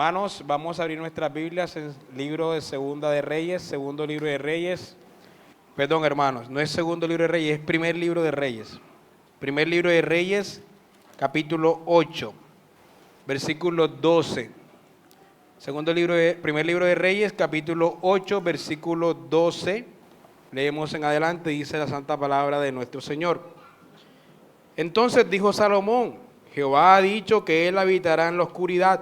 Hermanos, vamos a abrir nuestras Biblias en el libro de Segunda de Reyes, segundo libro de Reyes. Perdón, hermanos, no es segundo libro de Reyes, es primer libro de Reyes. Primer libro de Reyes, capítulo 8, versículo 12. Primer libro de Reyes, capítulo 8, versículo 12. Leemos en adelante, dice la santa palabra de nuestro Señor. Entonces dijo Salomón: Jehová ha dicho que él habitará en la oscuridad.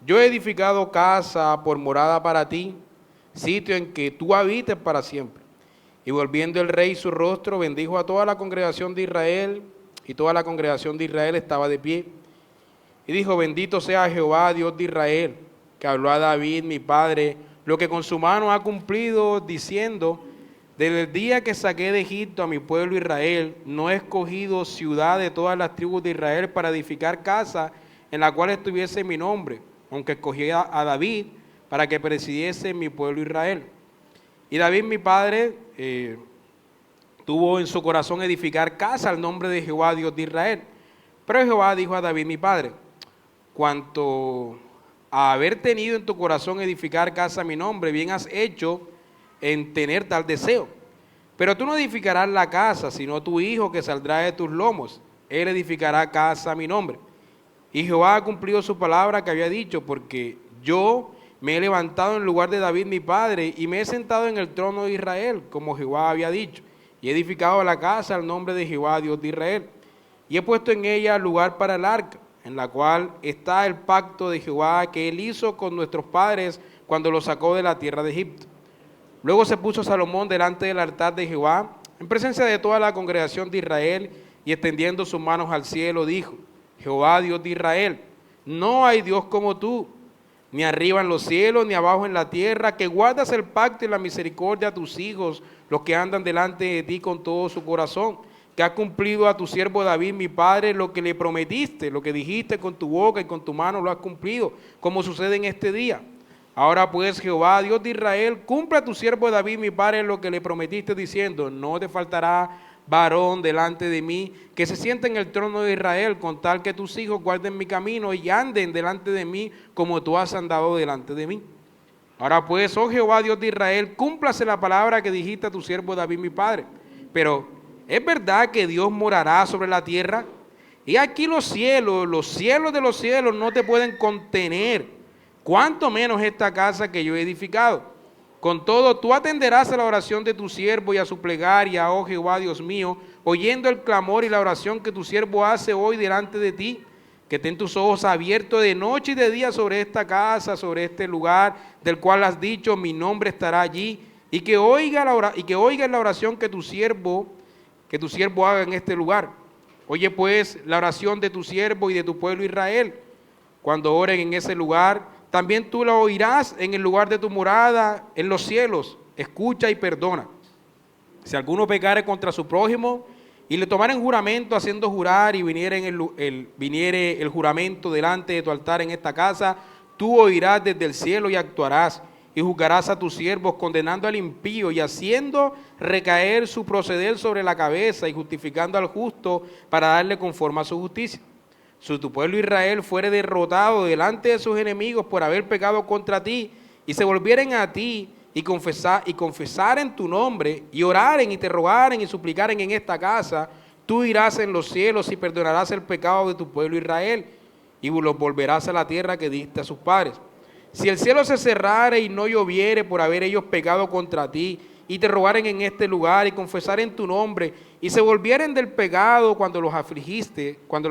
Yo he edificado casa por morada para ti, sitio en que tú habites para siempre. Y volviendo el rey su rostro, bendijo a toda la congregación de Israel, y toda la congregación de Israel estaba de pie. Y dijo: bendito sea Jehová, Dios de Israel, que habló a David, mi padre, lo que con su mano ha cumplido, diciendo: desde el día que saqué de Egipto a mi pueblo Israel, no he escogido ciudad de todas las tribus de Israel para edificar casa en la cual estuviese mi nombre, aunque escogí a David para que presidiese mi pueblo Israel. Y David, mi padre, tuvo en su corazón edificar casa al nombre de Jehová, Dios de Israel. Pero Jehová dijo a David, mi padre: cuanto a haber tenido en tu corazón edificar casa a mi nombre, bien has hecho en tener tal deseo. Pero tú no edificarás la casa, sino tu hijo que saldrá de tus lomos. Él edificará casa a mi nombre. Y Jehová ha cumplido su palabra que había dicho, porque yo me he levantado en lugar de David mi padre, y me he sentado en el trono de Israel, como Jehová había dicho, y he edificado la casa al nombre de Jehová, Dios de Israel. Y he puesto en ella lugar para el arca, en la cual está el pacto de Jehová que él hizo con nuestros padres cuando los sacó de la tierra de Egipto. Luego se puso Salomón delante del altar de Jehová, en presencia de toda la congregación de Israel, y extendiendo sus manos al cielo, dijo: Jehová, Dios de Israel, no hay Dios como tú, ni arriba en los cielos, ni abajo en la tierra, que guardas el pacto y la misericordia a tus hijos, los que andan delante de ti con todo su corazón, que has cumplido a tu siervo David, mi padre, lo que le prometiste, lo que dijiste con tu boca y con tu mano lo has cumplido, como sucede en este día. Ahora pues, Jehová, Dios de Israel, cumple a tu siervo David, mi padre, lo que le prometiste, diciendo: no te faltará varón delante de mí, que se siente en el trono de Israel, con tal que tus hijos guarden mi camino y anden delante de mí, como tú has andado delante de mí. Ahora pues, oh Jehová, Dios de Israel, cúmplase la palabra que dijiste a tu siervo David, mi padre. Pero, ¿es verdad que Dios morará sobre la tierra? Y aquí los cielos de los cielos no te pueden contener, cuánto menos esta casa que yo he edificado. Con todo, tú atenderás a la oración de tu siervo y a su plegaria, oh Jehová, Dios mío, oyendo el clamor y la oración que tu siervo hace hoy delante de ti. Que ten tus ojos abiertos de noche y de día sobre esta casa, sobre este lugar del cual has dicho: mi nombre estará allí. Y que oiga la oración que tu siervo haga en este lugar. Oye pues la oración de tu siervo y de tu pueblo Israel, cuando oren en ese lugar. También tú la oirás en el lugar de tu morada en los cielos. Escucha y perdona. Si alguno pecare contra su prójimo y le tomaren juramento haciendo jurar, y viniere el juramento delante de tu altar en esta casa, tú oirás desde el cielo y actuarás, y juzgarás a tus siervos, condenando al impío y haciendo recaer su proceder sobre la cabeza, y justificando al justo para darle conforme a su justicia. Si tu pueblo Israel fuere derrotado delante de sus enemigos por haber pecado contra ti, y se volvieren a ti y confesaren tu nombre, y oraren y te rogaren y suplicaren en esta casa, tú irás en los cielos y perdonarás el pecado de tu pueblo Israel, y los volverás a la tierra que diste a sus padres. Si el cielo se cerrare y no lloviere por haber ellos pecado contra ti, y te rogaren en este lugar y confesaren tu nombre, y se volvieren del pecado cuando los afligiste, cuando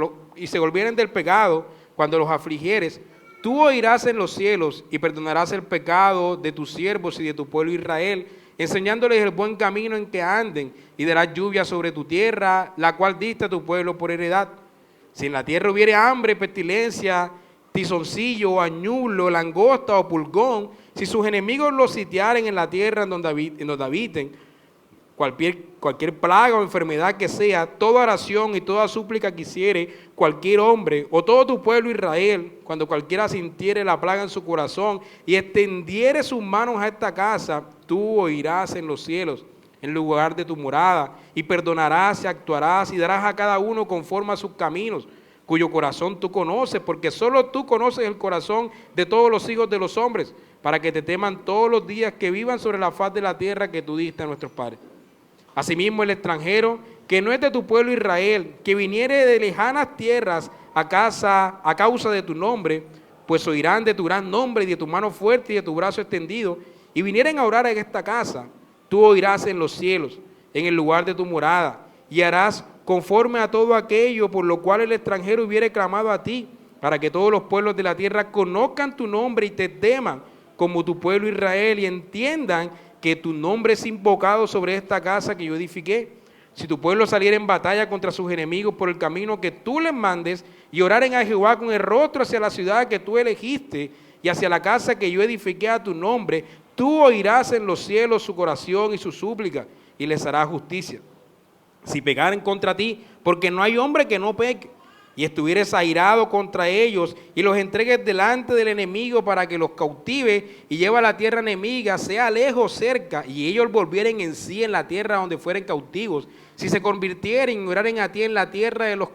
los afligieres, tú oirás en los cielos y perdonarás el pecado de tus siervos y de tu pueblo Israel, enseñándoles el buen camino en que anden, y darás lluvia sobre tu tierra, la cual diste a tu pueblo por heredad. Si en la tierra hubiere hambre, pestilencia, tizoncillo, añulo, langosta o pulgón, si sus enemigos los sitiaren en la tierra en donde habiten, cualquier plaga o enfermedad que sea, toda oración y toda súplica que hiciere cualquier hombre o todo tu pueblo Israel, cuando cualquiera sintiere la plaga en su corazón y extendiere sus manos a esta casa, tú oirás en los cielos, en lugar de tu morada, y perdonarás y actuarás y darás a cada uno conforme a sus caminos, cuyo corazón tú conoces, porque solo tú conoces el corazón de todos los hijos de los hombres, para que te teman todos los días que vivan sobre la faz de la tierra que tú diste a nuestros padres. Asimismo, el extranjero, que no es de tu pueblo Israel, que viniere de lejanas tierras a causa de tu nombre, pues oirán de tu gran nombre y de tu mano fuerte y de tu brazo extendido, y vinieren a orar en esta casa, tú oirás en los cielos, en el lugar de tu morada, y harás conforme a todo aquello por lo cual el extranjero hubiere clamado a ti, para que todos los pueblos de la tierra conozcan tu nombre y te teman como tu pueblo Israel, y entiendan que tu nombre es invocado sobre esta casa que yo edifiqué. Si tu pueblo saliera en batalla contra sus enemigos por el camino que tú les mandes, y oraren a Jehová con el rostro hacia la ciudad que tú elegiste, y hacia la casa que yo edifiqué a tu nombre, tú oirás en los cielos su oración y su súplica, y les harás justicia. Si pecaren contra ti, porque no hay hombre que no peque, y estuvieres airado contra ellos, y los entregues delante del enemigo para que los cautive y lleve a la tierra enemiga, sea lejos o cerca, y ellos volvieren en sí en la tierra donde fueren cautivos, si se convirtieren y oraren a ti en la tierra de los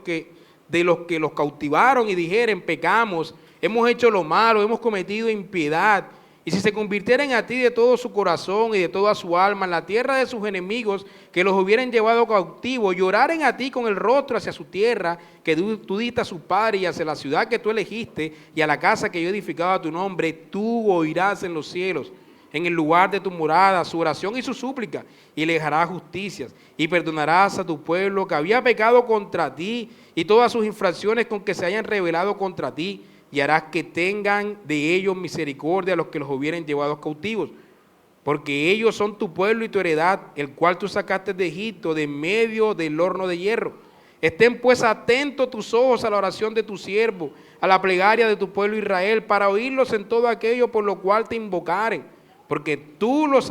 que los cautivaron y dijeren, pecamos, hemos hecho lo malo, hemos cometido impiedad, y si se convirtieren a ti de todo su corazón y de toda su alma en la tierra de sus enemigos que los hubieran llevado cautivos, y oraren a ti con el rostro hacia su tierra que tú diste a su padre, y hacia la ciudad que tú elegiste y a la casa que yo edificaba a tu nombre, tú oirás en los cielos, en el lugar de tu morada, su oración y su súplica, y le harás justicias, y perdonarás a tu pueblo que había pecado contra ti, y todas sus infracciones con que se hayan rebelado contra ti, y harás que tengan de ellos misericordia a los que los hubieren llevado cautivos, porque ellos son tu pueblo y tu heredad, el cual tú sacaste de Egipto, de medio del horno de hierro. Estén pues atentos tus ojos a la oración de tu siervo, a la plegaria de tu pueblo Israel, para oírlos en todo aquello por lo cual te invocaren, porque tú los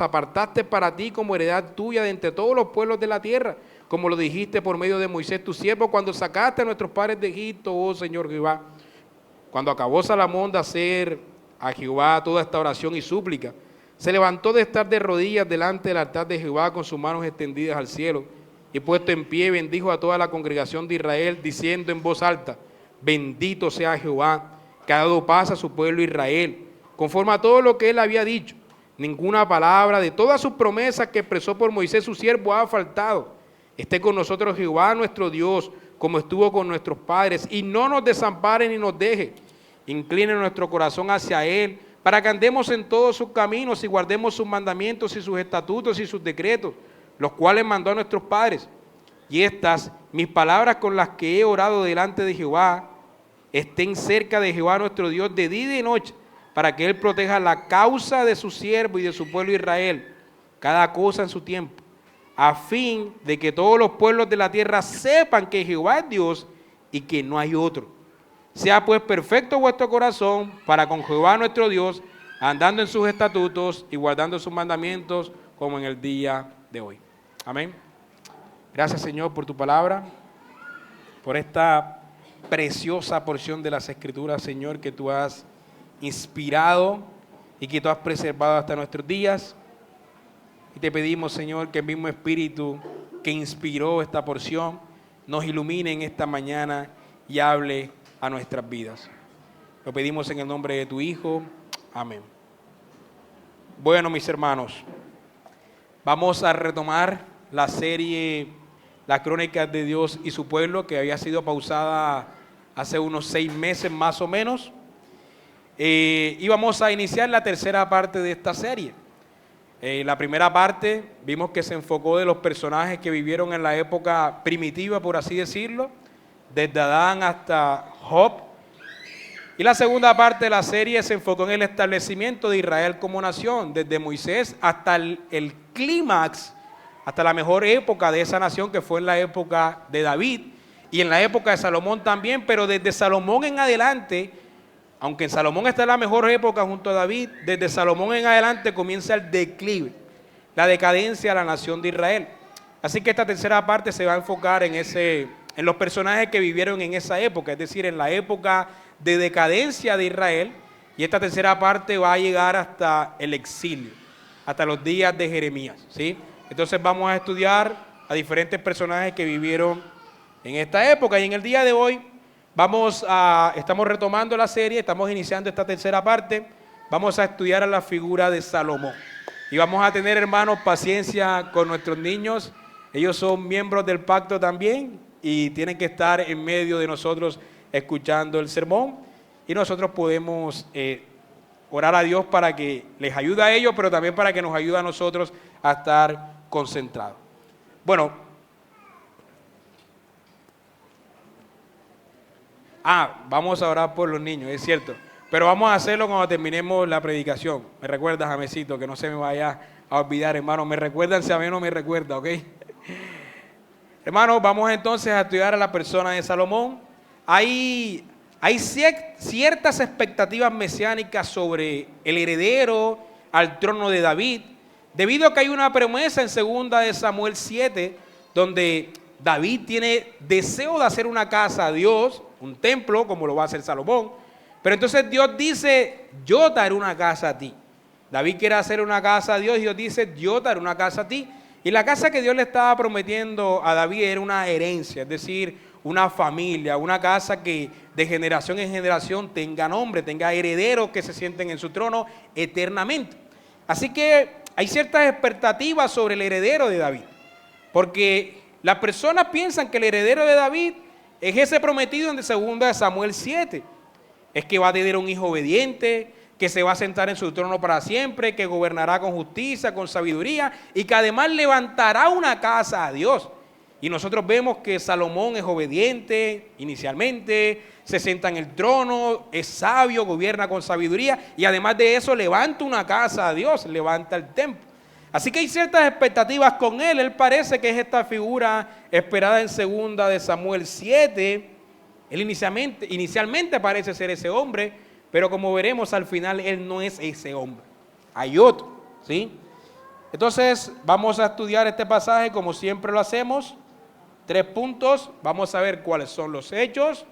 apartaste para ti como heredad tuya de entre todos los pueblos de la tierra, como lo dijiste por medio de Moisés tu siervo, cuando sacaste a nuestros padres de Egipto, oh Señor Jehová. Cuando acabó Salomón de hacer a Jehová toda esta oración y súplica, se levantó de estar de rodillas delante del altar de Jehová con sus manos extendidas al cielo, y puesto en pie bendijo a toda la congregación de Israel, diciendo en voz alta, bendito sea Jehová, que ha dado paz a su pueblo Israel, conforme a todo lo que él había dicho. Ninguna palabra de todas sus promesas que expresó por Moisés su siervo ha faltado. Esté con nosotros Jehová nuestro Dios, como estuvo con nuestros padres, y no nos desampare ni nos deje. Incline nuestro corazón hacia Él, para que andemos en todos sus caminos y guardemos sus mandamientos y sus estatutos y sus decretos, los cuales mandó a nuestros padres. Y estas, mis palabras con las que he orado delante de Jehová, estén cerca de Jehová nuestro Dios de día y de noche, para que Él proteja la causa de su siervo y de su pueblo Israel, cada cosa en su tiempo, a fin de que todos los pueblos de la tierra sepan que Jehová es Dios y que no hay otro. Sea pues perfecto vuestro corazón para con Jehová nuestro Dios, andando en sus estatutos y guardando sus mandamientos como en el día de hoy. Amén. Gracias, Señor, por tu palabra, por esta preciosa porción de las Escrituras, Señor, que tú has inspirado y que tú has preservado hasta nuestros días. Y te pedimos, Señor, que el mismo Espíritu que inspiró esta porción nos ilumine en esta mañana y hable a nuestras vidas. Lo pedimos en el nombre de tu Hijo. Amén. Bueno, mis hermanos, vamos a retomar la serie Las Crónicas de Dios y su Pueblo, que había sido pausada hace unos 6 meses más o menos. Y vamos a iniciar la tercera parte de esta serie. La primera parte vimos que se enfocó de los personajes que vivieron en la época primitiva, por así decirlo, desde Adán hasta Job. Y la segunda parte de la serie se enfocó en el establecimiento de Israel como nación, desde Moisés hasta el clímax, hasta la mejor época de esa nación, que fue en la época de David y en la época de Salomón también, pero desde Salomón en adelante, aunque en Salomón está la mejor época junto a David, desde Salomón en adelante comienza el declive, la decadencia de la nación de Israel. Así que esta tercera parte se va a enfocar en los personajes que vivieron en esa época, es decir, en la época de decadencia de Israel, y esta tercera parte va a llegar hasta el exilio, hasta los días de Jeremías, ¿sí? Entonces vamos a estudiar a diferentes personajes que vivieron en esta época. Y en el día de hoy estamos retomando la serie, estamos iniciando esta tercera parte. Vamos a estudiar a la figura de Salomón. Y vamos a tener, hermanos, paciencia con nuestros niños. Ellos son miembros del pacto también y tienen que estar en medio de nosotros escuchando el sermón. Y nosotros podemos orar a Dios para que les ayude a ellos, pero también para que nos ayude a nosotros a estar concentrados. Bueno, vamos a orar por los niños, es cierto, pero vamos a hacerlo cuando terminemos la predicación. Me recuerdas, Jamesito, que no se me vaya a olvidar, hermano. Me recuerdan si a mí no me recuerda, ¿ok? Hermanos, vamos entonces a estudiar a la persona de Salomón. Hay ciertas expectativas mesiánicas sobre el heredero al trono de David, debido a que hay una promesa en 2 de Samuel 7, donde David tiene deseo de hacer una casa a Dios, un templo, como lo va a hacer Salomón. Pero entonces Dios dice, yo te haré una casa a ti. David quiere hacer una casa a Dios y Dios dice, yo te haré una casa a ti. Y la casa que Dios le estaba prometiendo a David era una herencia, es decir, una familia, una casa que de generación en generación tenga nombre, tenga herederos que se sienten en su trono eternamente. Así que hay ciertas expectativas sobre el heredero de David, porque las personas piensan que el heredero de David es ese prometido en 2 de Samuel 7, es que va a tener un hijo obediente, que se va a sentar en su trono para siempre, que gobernará con justicia, con sabiduría y que además levantará una casa a Dios. Y nosotros vemos que Salomón es obediente inicialmente, se sienta en el trono, es sabio, gobierna con sabiduría y además de eso levanta una casa a Dios, levanta el templo. Así que hay ciertas expectativas con él. Él parece que es esta figura esperada en 2 de Samuel 7. Él inicialmente parece ser ese hombre, pero como veremos al final, él no es ese hombre. Hay otro, ¿sí? Entonces, vamos a estudiar este pasaje como siempre lo hacemos. 3 puntos. Vamos a ver cuáles son los hechos,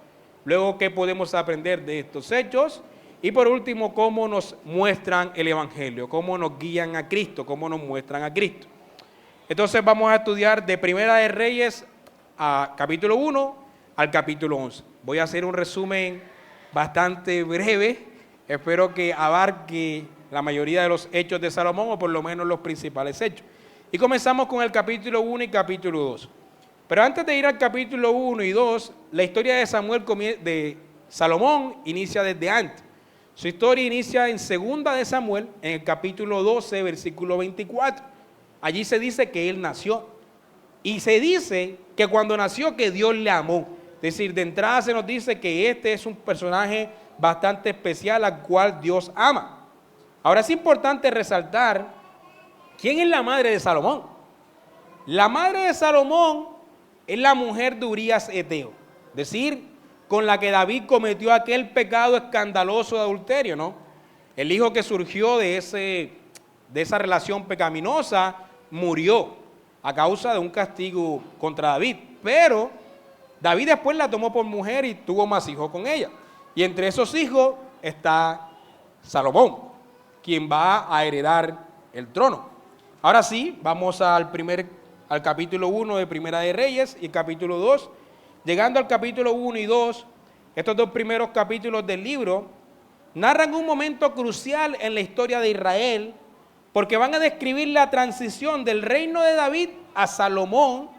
luego qué podemos aprender de estos hechos y por último, cómo nos muestran el Evangelio, cómo nos guían a Cristo, cómo nos muestran a Cristo. Entonces, vamos a estudiar de Primera de Reyes a capítulo 1 al capítulo 11. Voy a hacer un resumen bastante breve, espero que abarque la mayoría de los hechos de Salomón o por lo menos los principales hechos. Y comenzamos con el capítulo 1 y capítulo 2. Pero antes de ir al capítulo 1 y 2, la historia de Salomón inicia desde antes. Su historia inicia en 2 de Samuel, en el capítulo 12, versículo 24. Allí se dice que él nació. Y se dice que cuando nació que Dios le amó. Es decir, de entrada se nos dice que este es un personaje bastante especial al cual Dios ama. Ahora es importante resaltar quién es la madre de Salomón. La madre de Salomón es la mujer de Urías Eteo, es decir, con la que David cometió aquel pecado escandaloso de adulterio, ¿no? El hijo que surgió de esa relación pecaminosa murió a causa de un castigo contra David, pero David después la tomó por mujer y tuvo más hijos con ella. Y entre esos hijos está Salomón, quien va a heredar el trono. Ahora sí, vamos al capítulo 1 de Primera de Reyes y capítulo 2. Llegando al capítulo 1 y 2, estos 2 primeros capítulos del libro narran un momento crucial en la historia de Israel, porque van a describir la transición del reino de David a Salomón.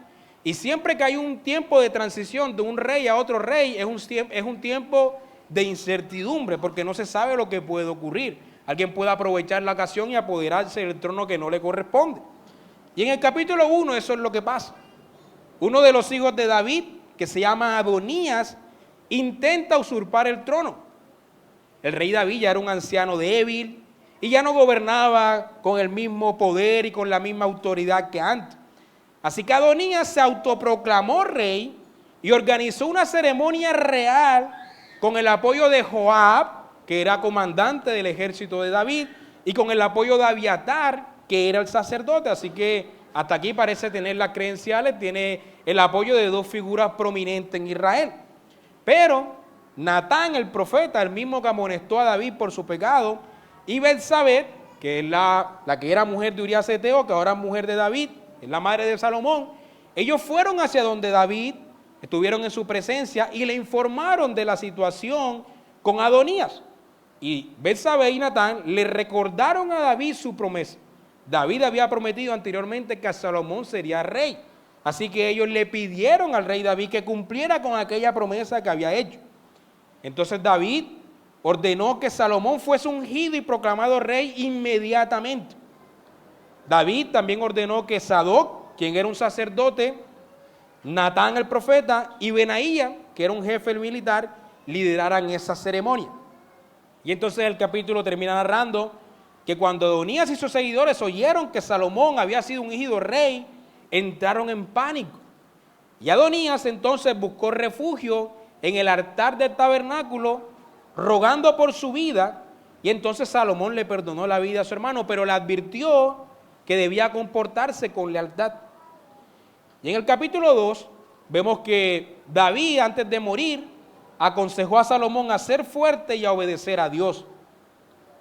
Y siempre que hay un tiempo de transición de un rey a otro rey, es un tiempo de incertidumbre, porque no se sabe lo que puede ocurrir. Alguien puede aprovechar la ocasión y apoderarse del trono que no le corresponde. Y en el capítulo 1 eso es lo que pasa. Uno de los hijos de David, que se llama Adonías, intenta usurpar el trono. El rey David ya era un anciano débil y ya no gobernaba con el mismo poder y con la misma autoridad que antes. Así que Adonías se autoproclamó rey y organizó una ceremonia real con el apoyo de Joab, que era comandante del ejército de David, y con el apoyo de Abiatar, que era el sacerdote. Así que hasta aquí parece tener las credenciales, tiene el apoyo de 2 figuras prominentes en Israel. Pero Natán, el profeta, el mismo que amonestó a David por su pecado, y Betsabé, que es la que era mujer de Urías Eteo, que ahora es mujer de David, es la madre de Salomón, ellos fueron hacia donde David, estuvieron en su presencia y le informaron de la situación con Adonías. Y Betsabé y Natán le recordaron a David su promesa. David había prometido anteriormente que Salomón sería rey. Así que ellos le pidieron al rey David que cumpliera con aquella promesa que había hecho. Entonces David ordenó que Salomón fuese ungido y proclamado rey inmediatamente. David también ordenó que Sadoc, quien era un sacerdote, Natán el profeta y Benaía, que era un jefe militar, lideraran esa ceremonia. Y entonces el capítulo termina narrando que cuando Adonías y sus seguidores oyeron que Salomón había sido ungido rey, entraron en pánico. Y Adonías entonces buscó refugio en el altar del tabernáculo, rogando por su vida, y entonces Salomón le perdonó la vida a su hermano, pero le advirtió que debía comportarse con lealtad. Y en el capítulo 2 vemos que David, antes de morir, aconsejó a Salomón a ser fuerte y a obedecer a Dios.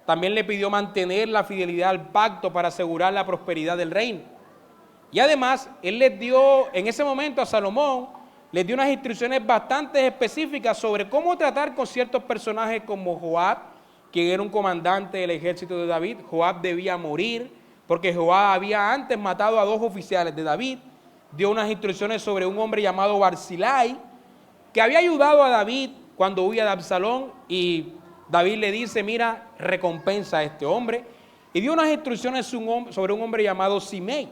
También le pidió mantener la fidelidad al pacto para asegurar la prosperidad del reino. Y además, él les dio, en ese momento a Salomón, les dio unas instrucciones bastante específicas sobre cómo tratar con ciertos personajes como Joab, quien era un comandante del ejército de David. Joab debía morir porque Joab había antes matado a 2 oficiales de David. Dio unas instrucciones sobre un hombre llamado Barzillai, que había ayudado a David cuando huía de Absalón, y David le dice, mira, recompensa a este hombre. Y dio unas instrucciones sobre un hombre llamado Simei,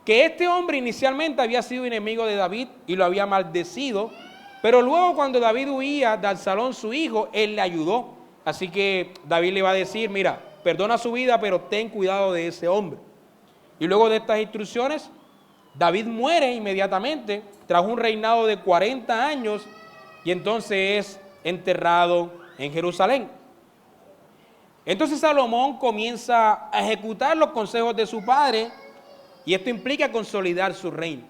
que este hombre inicialmente había sido enemigo de David y lo había maldecido, pero luego cuando David huía de Absalón, su hijo, él le ayudó. Así que David le va a decir, mira, perdona su vida, pero ten cuidado de ese hombre. Y luego de estas instrucciones, David muere inmediatamente tras un reinado de 40 años y entonces es enterrado en Jerusalén. Entonces Salomón comienza a ejecutar los consejos de su padre y esto implica consolidar su reino.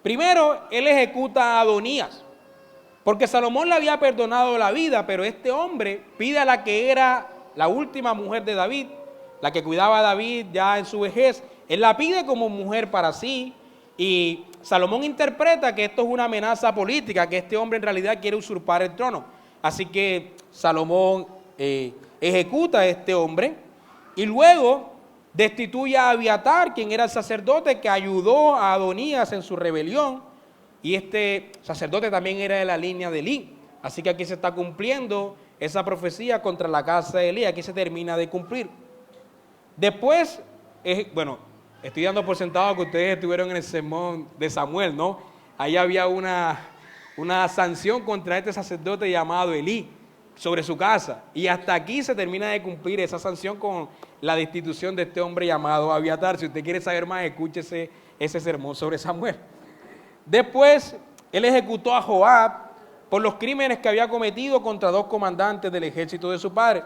Primero, él ejecuta a Adonías, porque Salomón le había perdonado la vida, pero este hombre pide a la que era la última mujer de David, la que cuidaba a David ya en su vejez, él la pide como mujer para sí, y Salomón interpreta que esto es una amenaza política, que este hombre en realidad quiere usurpar el trono. Así que Salomón ejecuta a este hombre y luego destituye a Abiatar, quien era el sacerdote que ayudó a Adonías en su rebelión, y este sacerdote también era de la línea de Elí. Así que aquí se está cumpliendo esa profecía contra la casa de Elí, aquí se termina de cumplir. Después, estoy dando por sentado que ustedes estuvieron en el sermón de Samuel, ¿no? Ahí había una sanción contra este sacerdote llamado Elí sobre su casa. Y hasta aquí se termina de cumplir esa sanción con la destitución de este hombre llamado Abiatar. Si usted quiere saber más, escúchese ese sermón sobre Samuel. Después, él ejecutó a Joab por los crímenes que había cometido contra 2 comandantes del ejército de su padre.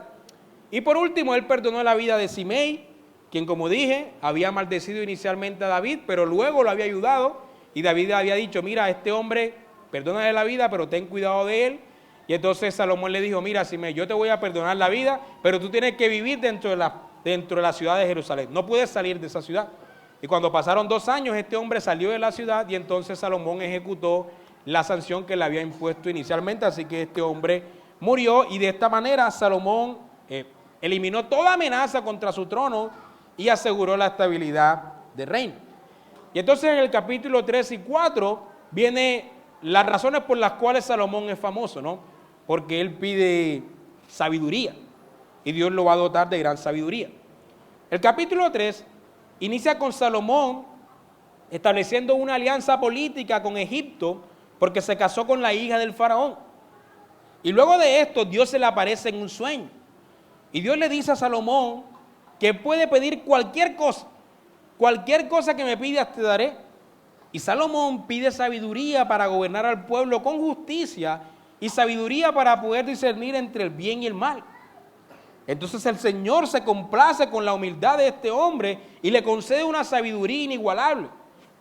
Y por último, él perdonó la vida de Simei, quien, como dije, había maldecido inicialmente a David, pero luego lo había ayudado, y David había dicho, mira, a este hombre, perdónale la vida, pero ten cuidado de él. Y entonces Salomón le dijo, mira, Simei, yo te voy a perdonar la vida, pero tú tienes que vivir dentro de la ciudad de Jerusalén, no puedes salir de esa ciudad. Y cuando pasaron 2 años, este hombre salió de la ciudad, y entonces Salomón ejecutó la sanción que le había impuesto inicialmente, así que este hombre murió, y de esta manera Salomón eliminó toda amenaza contra su trono y aseguró la estabilidad del reino. Y entonces en el capítulo 3 y 4 vienen las razones por las cuales Salomón es famoso, ¿no? Porque él pide sabiduría y Dios lo va a dotar de gran sabiduría. El capítulo 3 inicia con Salomón estableciendo una alianza política con Egipto porque se casó con la hija del faraón. Y luego de esto Dios se le aparece en un sueño. Y Dios le dice a Salomón que puede pedir cualquier cosa que me pidas te daré. Y Salomón pide sabiduría para gobernar al pueblo con justicia y sabiduría para poder discernir entre el bien y el mal. Entonces el Señor se complace con la humildad de este hombre y le concede una sabiduría inigualable.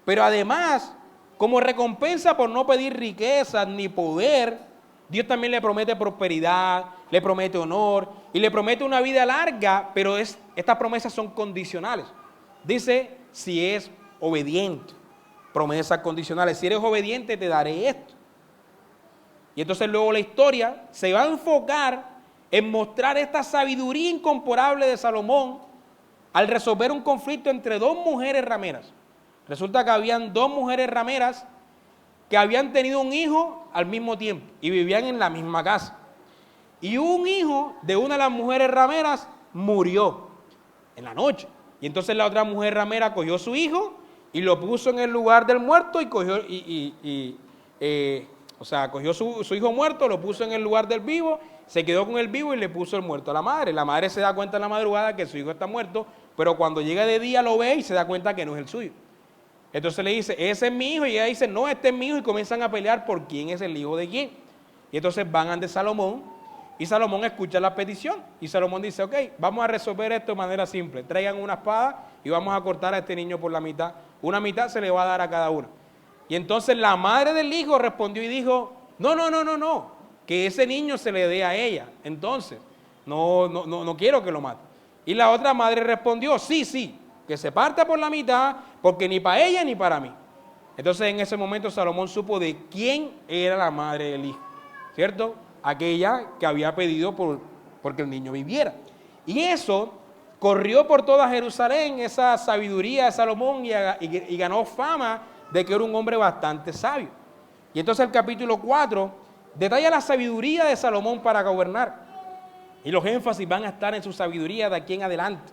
Pero además, como recompensa por no pedir riquezas ni poder, Dios también le promete prosperidad, le promete honor y le promete una vida larga, pero estas promesas son condicionales. Dice, si es obediente, promesas condicionales. Si eres obediente, te daré esto. Y entonces luego la historia se va a enfocar en mostrar esta sabiduría incomparable de Salomón al resolver un conflicto entre dos mujeres rameras. Resulta que habían dos mujeres rameras que habían tenido un hijo al mismo tiempo y vivían en la misma casa. Y un hijo de una de las mujeres rameras murió en la noche. Y entonces la otra mujer ramera cogió a su hijo y lo puso en el lugar del muerto y cogió, cogió su hijo muerto, lo puso en el lugar del vivo, se quedó con el vivo y le puso el muerto a la madre. La madre se da cuenta en la madrugada que su hijo está muerto, pero cuando llega de día lo ve y se da cuenta que no es el suyo. Entonces le dice, ese es mi hijo, y ella dice, no, este es mi hijo, y comienzan a pelear por quién es el hijo de quién. Y entonces van ante Salomón, y Salomón escucha la petición, y Salomón dice, ok, vamos a resolver esto de manera simple, traigan una espada y vamos a cortar a este niño por la mitad, una mitad se le va a dar a cada uno. Y entonces la madre del hijo respondió y dijo, no, que ese niño se le dé a ella, entonces, no quiero que lo mate. Y la otra madre respondió, sí, que se parta por la mitad, porque ni para ella ni para mí. Entonces en ese momento Salomón supo de quién era la madre del hijo, ¿cierto? Aquella que había pedido porque el niño viviera. Y eso corrió por toda Jerusalén, esa sabiduría de Salomón, y ganó fama de que era un hombre bastante sabio. Y entonces el capítulo 4 detalla la sabiduría de Salomón para gobernar. Y los énfasis van a estar en su sabiduría de aquí en adelante.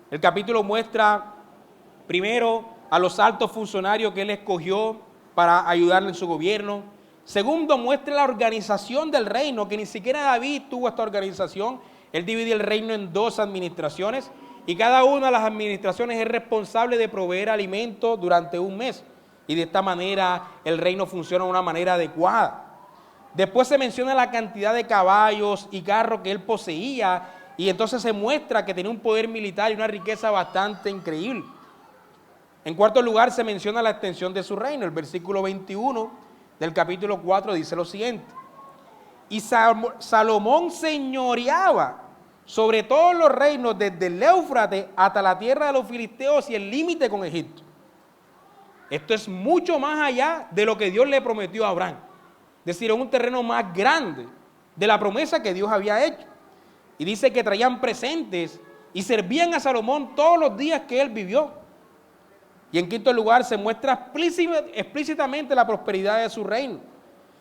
El capítulo muestra primero a los altos funcionarios que él escogió para ayudarle en su gobierno. Segundo, muestra la organización del reino, que ni siquiera David tuvo esta organización. Él divide el reino en dos administraciones y cada una de las administraciones es responsable de proveer alimento durante un mes. Y de esta manera el reino funciona de una manera adecuada. Después se menciona la cantidad de caballos y carros que él poseía, y entonces se muestra que tenía un poder militar y una riqueza bastante increíble. En cuarto lugar se menciona la extensión de su reino. El versículo 21 del capítulo 4 dice lo siguiente: y Salomón señoreaba sobre todos los reinos desde el Éufrates hasta la tierra de los filisteos y el límite con Egipto. Esto es mucho más allá de lo que Dios le prometió a Abraham. Es decir, es un terreno más grande de la promesa que Dios había hecho. Y dice que traían presentes y servían a Salomón todos los días que él vivió. Y en quinto lugar se muestra explícitamente la prosperidad de su reino.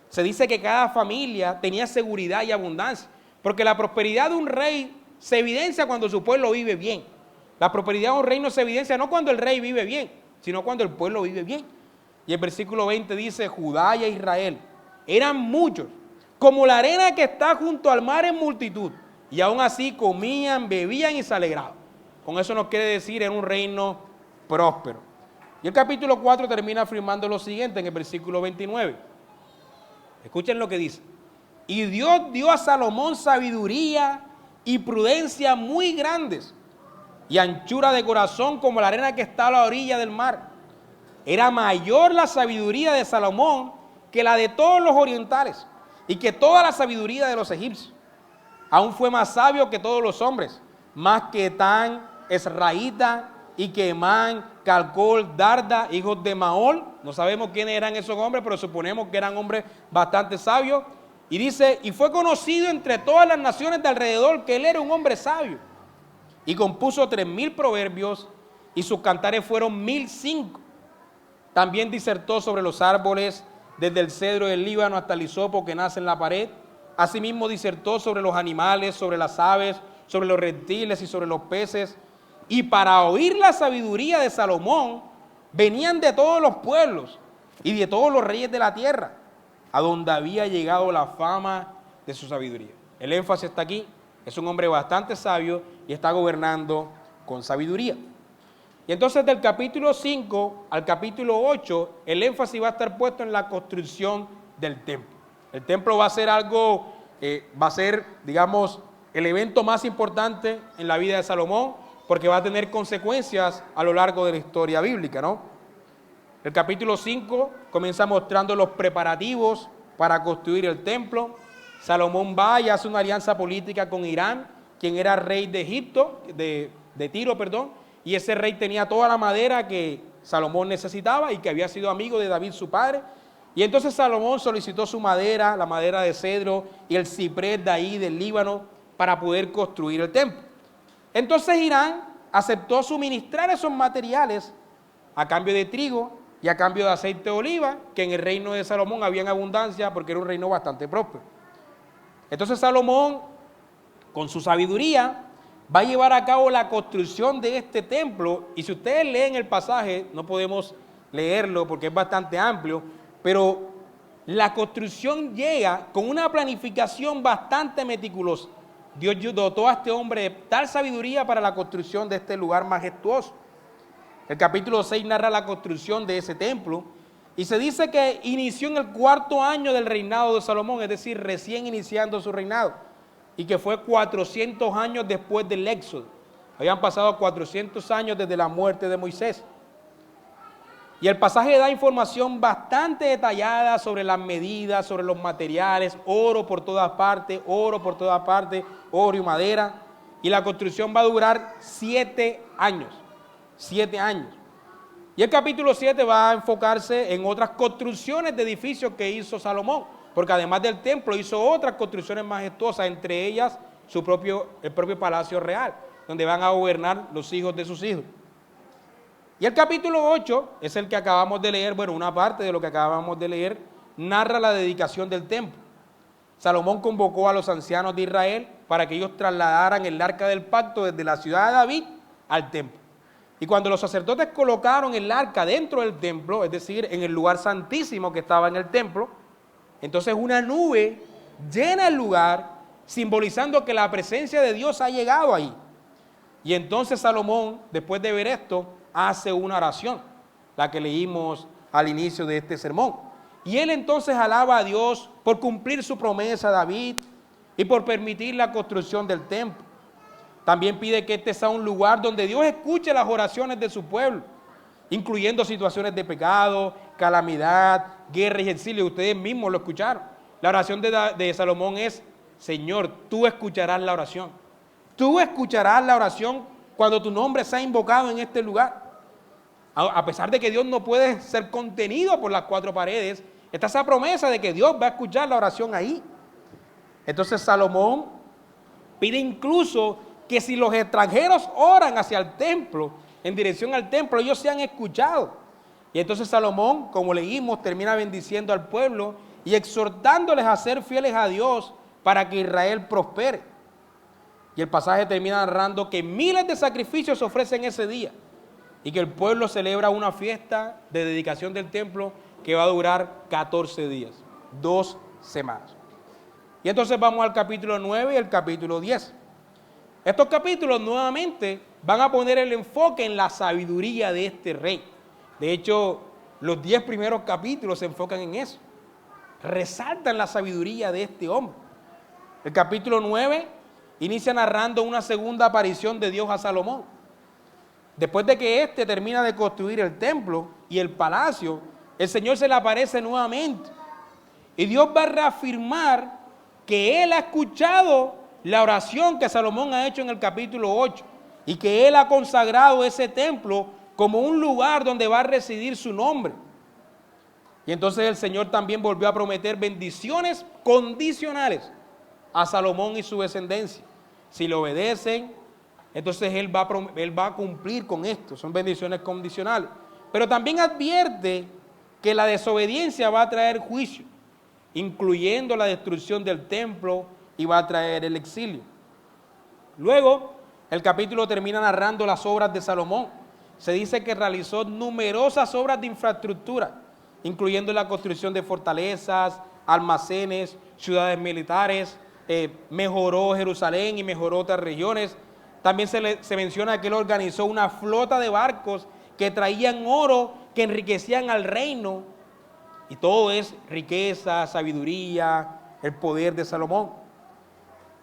Se dice que cada familia tenía seguridad y abundancia, porque la prosperidad de un rey se evidencia cuando su pueblo vive bien. La prosperidad de un reino se evidencia no cuando el rey vive bien, sino cuando el pueblo vive bien. Y el versículo 20 dice, Judá y Israel eran muchos, como la arena que está junto al mar en multitud, y aún así comían, bebían y se alegraban. Con eso nos quiere decir, era un reino próspero. Y el capítulo 4 termina afirmando lo siguiente en el versículo 29. Escuchen lo que dice. Y Dios dio a Salomón sabiduría y prudencia muy grandes, y anchura de corazón como la arena que está a la orilla del mar. Era mayor la sabiduría de Salomón que la de todos los orientales, y que toda la sabiduría de los egipcios. Aún fue más sabio que todos los hombres, más que Tan, Esraíta, y Quemán, Calcol, Darda, hijos de Maol. No sabemos quiénes eran esos hombres, pero suponemos que eran hombres bastante sabios. Y dice, y fue conocido entre todas las naciones de alrededor que él era un hombre sabio. Y compuso 3000 proverbios, y sus cantares fueron 1005. También disertó sobre los árboles, desde el cedro del Líbano hasta el hisopo que nace en la pared. Asimismo disertó sobre los animales, sobre las aves, sobre los reptiles y sobre los peces. Y para oír la sabiduría de Salomón venían de todos los pueblos y de todos los reyes de la tierra, a donde había llegado la fama de su sabiduría. El énfasis está aquí, es un hombre bastante sabio y está gobernando con sabiduría. Y entonces del capítulo 5 al capítulo 8, el énfasis va a estar puesto en la construcción del templo. El templo va a ser algo, digamos, el evento más importante en la vida de Salomón, porque va a tener consecuencias a lo largo de la historia bíblica, ¿no? El capítulo 5 comienza mostrando los preparativos para construir el templo. Salomón va y hace una alianza política con Irán, quien era rey de Egipto, de Tiro, y ese rey tenía toda la madera que Salomón necesitaba y que había sido amigo de David, su padre. Y entonces Salomón solicitó su madera, la madera de cedro y el ciprés de ahí del Líbano para poder construir el templo. Entonces Hiram aceptó suministrar esos materiales a cambio de trigo y a cambio de aceite de oliva, que en el reino de Salomón había en abundancia porque era un reino bastante próspero. Entonces Salomón, con su sabiduría, va a llevar a cabo la construcción de este templo. Y si ustedes leen el pasaje, no podemos leerlo porque es bastante amplio, pero la construcción llega con una planificación bastante meticulosa. Dios dotó a este hombre de tal sabiduría para la construcción de este lugar majestuoso. El capítulo 6 narra la construcción de ese templo y se dice que inició en el 4º año del reinado de Salomón, es decir, recién iniciando su reinado, y que fue 400 años después del Éxodo. Habían pasado 400 años desde la muerte de Moisés. Y el pasaje da información bastante detallada sobre las medidas, sobre los materiales, oro por todas partes, oro y madera. Y la construcción va a durar 7 años. 7 años. Y el capítulo 7 va a enfocarse en otras construcciones de edificios que hizo Salomón, porque además del templo hizo otras construcciones majestuosas, entre ellas el propio palacio real, donde van a gobernar los hijos de sus hijos. Y el capítulo 8 es el que acabamos de leer, bueno, una parte de lo que acabamos de leer, narra la dedicación del templo. Salomón convocó a los ancianos de Israel para que ellos trasladaran el arca del pacto desde la ciudad de David al templo. Y cuando los sacerdotes colocaron el arca dentro del templo, es decir, en el lugar santísimo que estaba en el templo, entonces una nube llena el lugar, simbolizando que la presencia de Dios ha llegado ahí. Y entonces Salomón, después de ver esto, hace una oración, la que leímos al inicio de este sermón. Y él entonces alaba a Dios por cumplir su promesa a David y por permitir la construcción del templo. También pide que este sea un lugar donde Dios escuche las oraciones de su pueblo, incluyendo situaciones de pecado, calamidad, guerra y exilio. Ustedes mismos lo escucharon. La oración de Salomón es: Señor, tú escucharás la oración. Tú escucharás la oración cuando tu nombre sea invocado en este lugar. A pesar de que Dios no puede ser contenido por las 4 paredes, está esa promesa de que Dios va a escuchar la oración ahí. Entonces Salomón pide incluso que si los extranjeros oran hacia el templo, en dirección al templo, ellos sean escuchados. Y entonces Salomón, como leímos, termina bendiciendo al pueblo y exhortándoles a ser fieles a Dios para que Israel prospere. Y el pasaje termina narrando que miles de sacrificios se ofrecen ese día y que el pueblo celebra una fiesta de dedicación del templo que va a durar 14 días, 2 semanas. Y entonces vamos al capítulo 9 y el capítulo 10. Estos capítulos nuevamente van a poner el enfoque en la sabiduría de este rey. De hecho, los 10 primeros capítulos se enfocan en eso. Resaltan la sabiduría de este hombre. El capítulo 9 inicia narrando una segunda aparición de Dios a Salomón. Después de que éste termina de construir el templo y el palacio, el Señor se le aparece nuevamente. Y Dios va a reafirmar que Él ha escuchado la oración que Salomón ha hecho en el capítulo 8 y que Él ha consagrado ese templo como un lugar donde va a residir su nombre. Y entonces el Señor también volvió a prometer bendiciones condicionales a Salomón y su descendencia. Si le obedecen, entonces Él va a cumplir con esto. Son bendiciones condicionales. Pero también advierte que la desobediencia va a traer juicio, incluyendo la destrucción del templo, y va a traer el exilio. Luego, el capítulo termina narrando las obras de Salomón. Se dice que realizó numerosas obras de infraestructura, incluyendo la construcción de fortalezas, almacenes, ciudades militares, mejoró Jerusalén y mejoró otras regiones. También se menciona que él organizó una flota de barcos que traían oro, que enriquecían al reino. Y todo es riqueza, sabiduría, el poder de Salomón.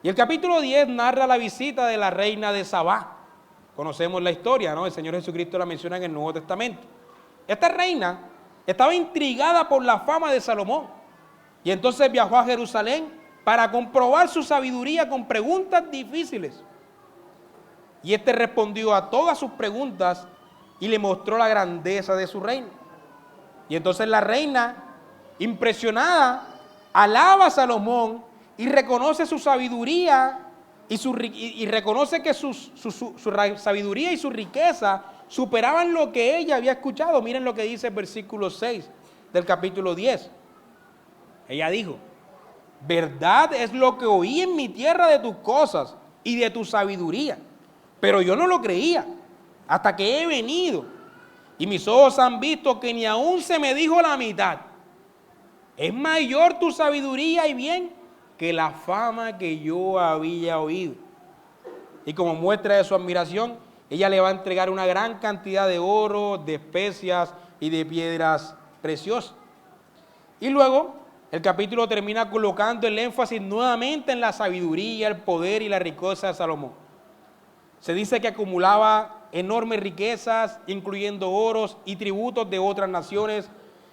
Y el capítulo 10 narra la visita de la reina de Sabá. Conocemos la historia, ¿no? El Señor Jesucristo la menciona en el Nuevo Testamento. Esta reina estaba intrigada por la fama de Salomón. Y entonces viajó a Jerusalén para comprobar su sabiduría con preguntas difíciles. Y este respondió a todas sus preguntas y le mostró la grandeza de su reino. Y entonces la reina impresionada, alaba a Salomón y reconoce su sabiduría y reconoce que su sabiduría y su riqueza superaban lo que ella había escuchado. Miren lo que dice el versículo 6 del capítulo 10. Ella dijo: verdad es lo que oí en mi tierra de tus cosas y de tu sabiduría, pero yo no lo creía hasta que he venido y mis ojos han visto que ni aún se me dijo la mitad. Es mayor tu sabiduría y bien que la fama que yo había oído. Y como muestra de su admiración, ella le va a entregar una gran cantidad de oro, de especias y de piedras preciosas. Y luego el capítulo termina colocando el énfasis nuevamente en la sabiduría, el poder y la riqueza de Salomón. Se dice que acumulaba enormes riquezas, incluyendo oros y tributos de otras naciones.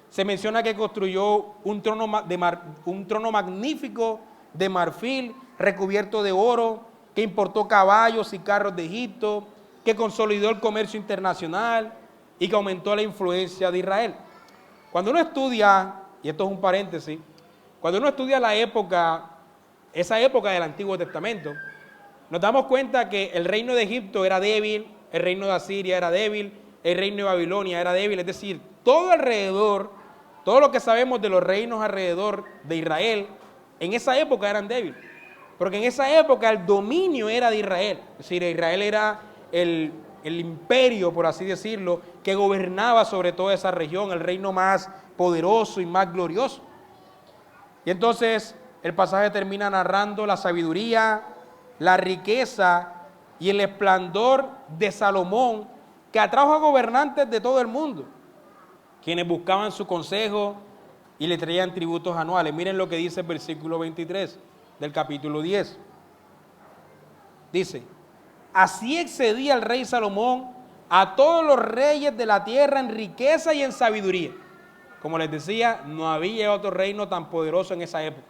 Se menciona que construyó un trono magnífico de marfil, recubierto de oro, que importó caballos y carros de Egipto, que consolidó el comercio internacional y que aumentó la influencia de Israel. Cuando uno estudia, y esto es un paréntesis, cuando uno estudia esa época del Antiguo Testamento, nos damos cuenta que el reino de Egipto era débil, el reino de Asiria era débil, el reino de Babilonia era débil, es decir, todo alrededor, todo lo que sabemos de los reinos alrededor de Israel, en esa época eran débiles, porque en esa época el dominio era de Israel, es decir, Israel era el imperio, por así decirlo, que gobernaba sobre toda esa región, el reino más poderoso y más glorioso. Y entonces el pasaje termina narrando la sabiduría, la riqueza y el esplendor de Salomón, que atrajo a gobernantes de todo el mundo, quienes buscaban su consejo y le traían tributos anuales. Miren lo que dice el versículo 23 del capítulo 10. Dice: así excedía el rey Salomón a todos los reyes de la tierra en riqueza y en sabiduría. Como les decía, no había otro reino tan poderoso en esa época.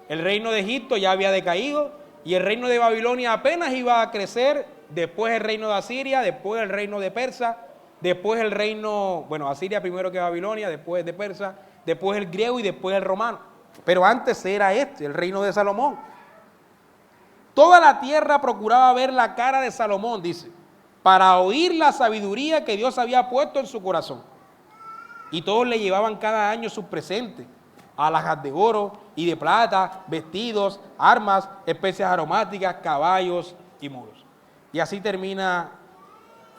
El reino de Egipto ya había decaído y el reino de Babilonia apenas iba a crecer, después el reino de Asiria, después el reino de Persa, después el reino, Asiria primero que Babilonia, después de Persa, después el griego y después el romano. Pero antes era el reino de Salomón. Toda la tierra procuraba ver la cara de Salomón, dice, para oír la sabiduría que Dios había puesto en su corazón. Y todos le llevaban cada año sus presentes, alhajas de oro y de plata, vestidos, armas, especias aromáticas, caballos y mulos. Y así termina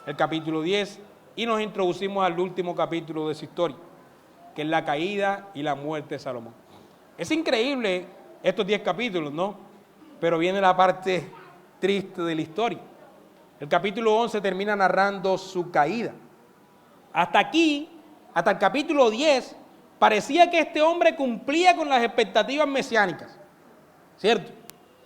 el capítulo 10 y nos introducimos al último capítulo de su historia, que es la caída y la muerte de Salomón. Es increíble estos 10 capítulos, ¿no? Pero viene la parte triste de la historia. El capítulo 11 termina narrando su caída. Hasta aquí, hasta el capítulo 10, parecía que este hombre cumplía con las expectativas mesiánicas, ¿cierto?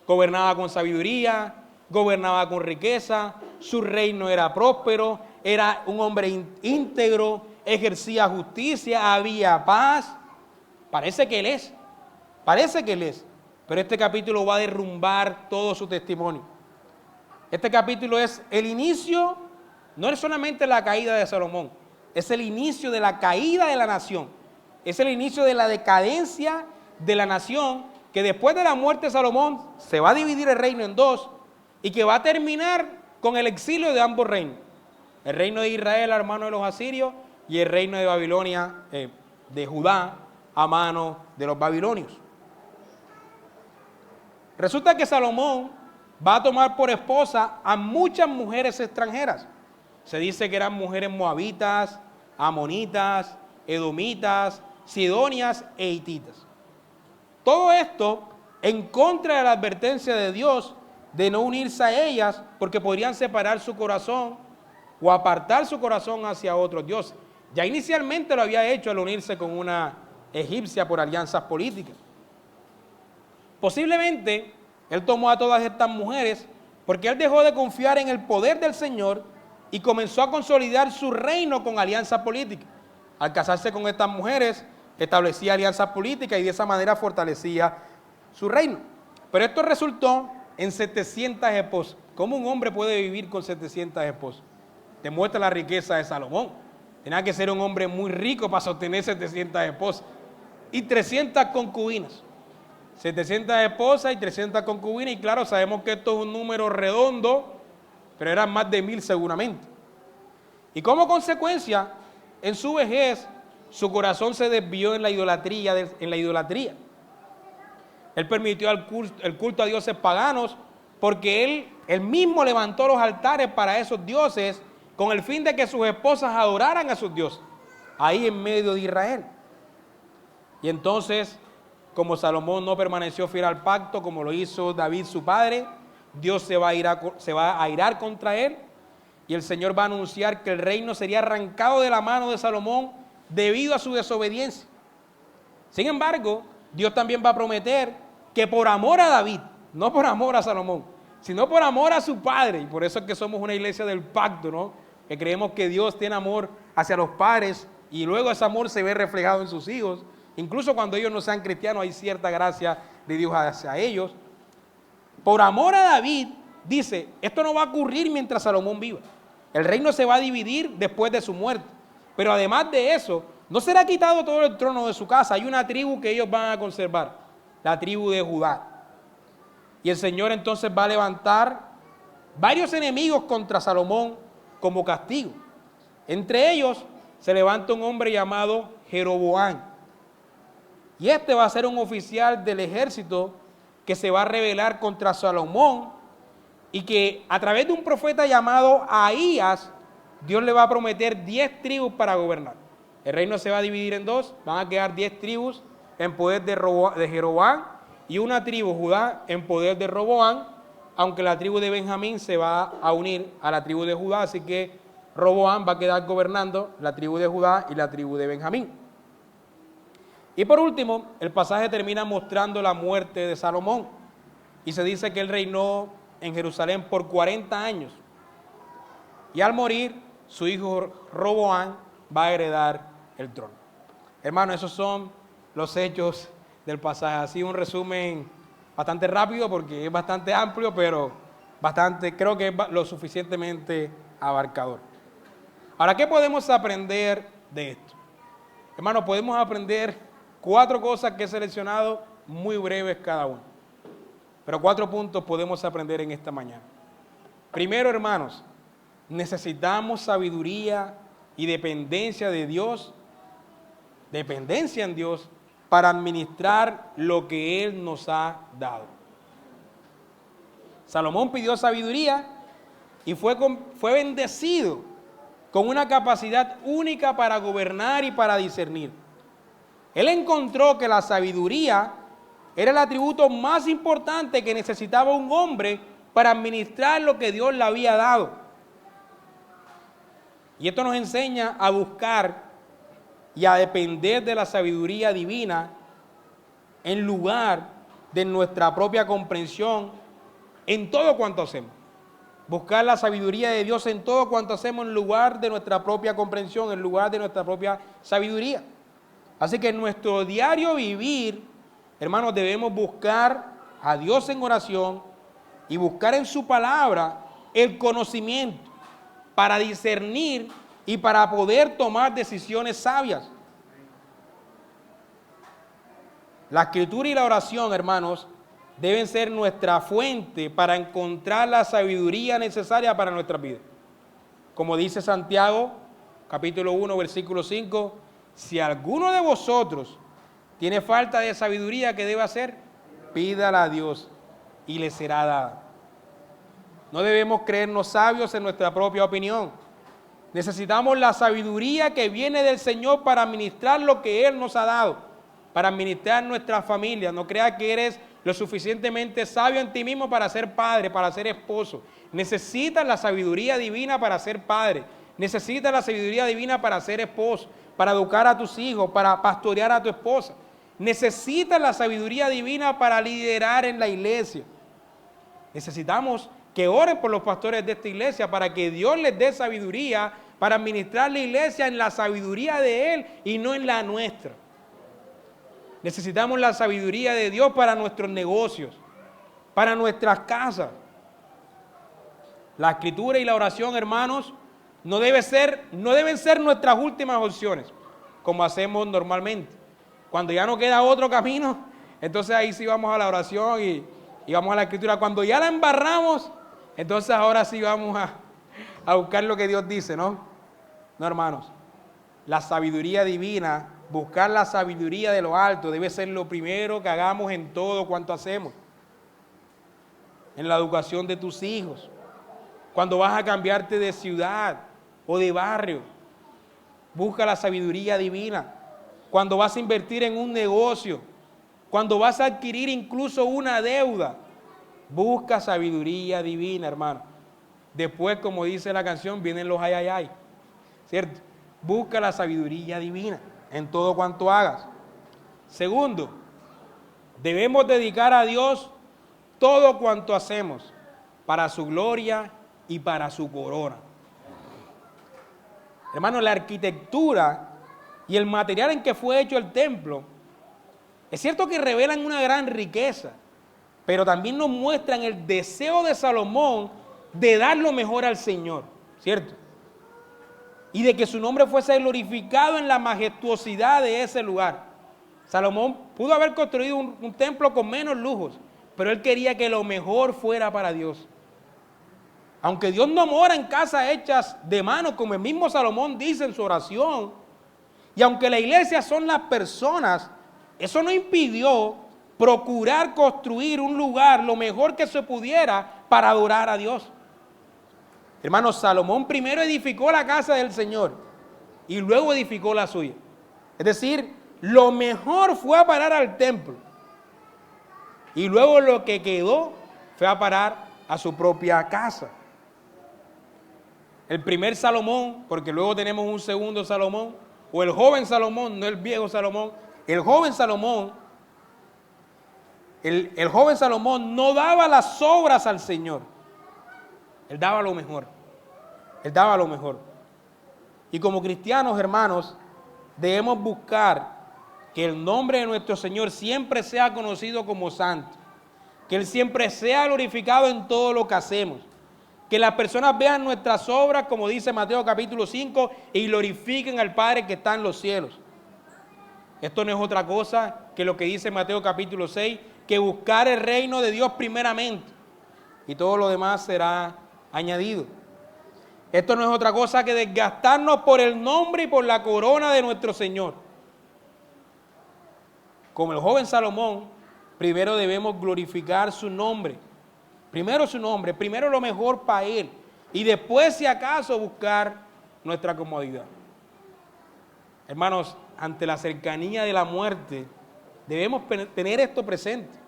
Gobernaba con sabiduría, gobernaba con riqueza, su reino era próspero, era un hombre íntegro, ejercía justicia, había paz. Parece que él es, pero este capítulo va a derrumbar todo su testimonio. Este capítulo es el inicio, no es solamente la caída de Salomón, es el inicio de la caída de la nación, es el inicio de la decadencia de la nación, que después de la muerte de Salomón se va a dividir el reino en dos y que va a terminar con el exilio de ambos reinos, el reino de Israel a mano de los asirios y el reino de Babilonia, de Judá a mano de los babilonios. Resulta que Salomón va a tomar por esposa a muchas mujeres extranjeras. Se dice que eran mujeres moabitas, amonitas, edomitas, sidonias e hititas. Todo esto en contra de la advertencia de Dios de no unirse a ellas porque podrían separar su corazón o apartar su corazón hacia otros dioses. Ya inicialmente lo había hecho al unirse con una egipcia por alianzas políticas. Posiblemente él tomó a todas estas mujeres porque él dejó de confiar en el poder del Señor y comenzó a consolidar su reino con alianzas políticas. Al casarse con estas mujeres, establecía alianzas políticas y de esa manera fortalecía su reino. Pero esto resultó en 700 esposas. ¿Cómo un hombre puede vivir con 700 esposas? Demuestra la riqueza de Salomón. Tenía que ser un hombre muy rico para sostener 700 esposas. y 300 concubinas. 700 esposas y 300 concubinas, y claro, sabemos que esto es un número redondo, pero eran más de 1000 seguramente. Y como consecuencia, en su vejez, su corazón se desvió en la idolatría. Él permitió el culto a dioses paganos, porque él mismo levantó los altares para esos dioses con el fin de que sus esposas adoraran a sus dioses, ahí en medio de Israel. Y entonces, como Salomón no permaneció fiel al pacto, como lo hizo David su padre, Dios se va a airar contra él, y el Señor va a anunciar que el reino sería arrancado de la mano de Salomón debido a su desobediencia. Sin embargo, Dios también va a prometer que por amor a David, no por amor a Salomón, sino por amor a su padre, y por eso es que somos una iglesia del pacto, ¿no? Que creemos que Dios tiene amor hacia los padres y luego ese amor se ve reflejado en sus hijos. Incluso cuando ellos no sean cristianos hay cierta gracia de Dios hacia ellos. Por amor a David, dice, esto no va a ocurrir mientras Salomón viva. El reino se va a dividir después de su muerte. Pero además de eso, no será quitado todo el trono de su casa. Hay una tribu que ellos van a conservar, la tribu de Judá. Y el Señor entonces va a levantar varios enemigos contra Salomón como castigo. Entre ellos se levanta un hombre llamado Jeroboam. Y este va a ser un oficial del ejército que se va a rebelar contra Salomón, y que a través de un profeta llamado Ahías, Dios le va a prometer 10 tribus para gobernar. El reino se va a dividir en dos, van a quedar 10 tribus en poder de Jeroboam y una tribu, Judá, en poder de Roboam, aunque la tribu de Benjamín se va a unir a la tribu de Judá, así que Roboam va a quedar gobernando la tribu de Judá y la tribu de Benjamín. Y por último, el pasaje termina mostrando la muerte de Salomón, y se dice que él reinó en Jerusalén por 40 años. Y al morir, su hijo Roboam va a heredar el trono. Hermanos, esos son los hechos del pasaje. Así un resumen bastante rápido porque es bastante amplio, pero creo que es lo suficientemente abarcador. Ahora, ¿qué podemos aprender de esto? Hermanos, podemos aprender 4 cosas que he seleccionado, muy breves cada una. Pero 4 puntos podemos aprender en esta mañana. Primero, hermanos, necesitamos sabiduría y dependencia de Dios, dependencia en Dios, para administrar lo que Él nos ha dado. Salomón pidió sabiduría y fue bendecido con una capacidad única para gobernar y para discernir. Él encontró que la sabiduría era el atributo más importante que necesitaba un hombre para administrar lo que Dios le había dado. Y esto nos enseña a buscar y a depender de la sabiduría divina en lugar de nuestra propia comprensión en todo cuanto hacemos. Buscar la sabiduría de Dios en todo cuanto hacemos en lugar de nuestra propia comprensión, en lugar de nuestra propia sabiduría. Así que en nuestro diario vivir, hermanos, debemos buscar a Dios en oración y buscar en su palabra el conocimiento para discernir y para poder tomar decisiones sabias. La escritura y la oración, hermanos, deben ser nuestra fuente para encontrar la sabiduría necesaria para nuestra vida. Como dice Santiago, capítulo 1, versículo 5, si alguno de vosotros tiene falta de sabiduría, ¿qué debe hacer? Pídala a Dios y le será dada. No debemos creernos sabios en nuestra propia opinión. Necesitamos la sabiduría que viene del Señor para administrar lo que Él nos ha dado, para administrar nuestra familia. No creas que eres lo suficientemente sabio en ti mismo para ser padre, para ser esposo. Necesitas la sabiduría divina para ser padre. Necesitas la sabiduría divina para ser esposo, para educar a tus hijos, para pastorear a tu esposa. Necesitas la sabiduría divina para liderar en la iglesia. Necesitamos que oren por los pastores de esta iglesia para que Dios les dé sabiduría para administrar la iglesia en la sabiduría de Él y no en la nuestra. Necesitamos la sabiduría de Dios para nuestros negocios, para nuestras casas. La escritura y la oración, hermanos, no deben ser nuestras últimas opciones, como hacemos normalmente. Cuando ya no queda otro camino, entonces ahí sí vamos a la oración y vamos a la escritura. Cuando ya la embarramos, entonces ahora sí vamos a buscar lo que Dios dice, ¿no? No, hermanos. La sabiduría divina, buscar la sabiduría de lo alto, debe ser lo primero que hagamos en todo cuanto hacemos. En la educación de tus hijos, cuando vas a cambiarte de ciudad o de barrio, busca la sabiduría divina. Cuando vas a invertir en un negocio, cuando vas a adquirir incluso una deuda, busca sabiduría divina, hermano. Después, como dice la canción, vienen los ay, ay, ay, ¿cierto? Busca la sabiduría divina en todo cuanto hagas. Segundo, debemos dedicar a Dios todo cuanto hacemos para su gloria y para su corona. Hermano, la arquitectura y el material en que fue hecho el templo, es cierto que revelan una gran riqueza, pero también nos muestran el deseo de Salomón de dar lo mejor al Señor, ¿cierto? Y de que su nombre fuese glorificado en la majestuosidad de ese lugar. Salomón pudo haber construido un templo con menos lujos, pero él quería que lo mejor fuera para Dios. Aunque Dios no mora en casas hechas de mano, como el mismo Salomón dice en su oración, y aunque la iglesia son las personas, eso no impidió procurar construir un lugar lo mejor que se pudiera para adorar a Dios. Hermanos, Salomón primero edificó la casa del Señor y luego edificó la suya. Es decir, lo mejor fue a parar al templo y luego lo que quedó fue a parar a su propia casa. El primer Salomón, porque luego tenemos un segundo Salomón, o el joven Salomón, no el viejo Salomón, el joven Salomón, el joven Salomón no daba las obras al Señor. Él daba lo mejor. Él daba lo mejor. Y como cristianos, hermanos, debemos buscar que el nombre de nuestro Señor siempre sea conocido como santo. Que Él siempre sea glorificado en todo lo que hacemos. Que las personas vean nuestras obras, como dice Mateo capítulo 5, y glorifiquen al Padre que está en los cielos. Esto no es otra cosa que lo que dice Mateo capítulo 6, que buscar el reino de Dios primeramente. Y todo lo demás será añadido. Esto no es otra cosa que desgastarnos por el nombre y por la corona de nuestro Señor. Como el joven Salomón, primero debemos glorificar su nombre. Primero su nombre, primero lo mejor para Él. Y después, si acaso, buscar nuestra comodidad. Hermanos, ante la cercanía de la muerte, debemos tener esto presente.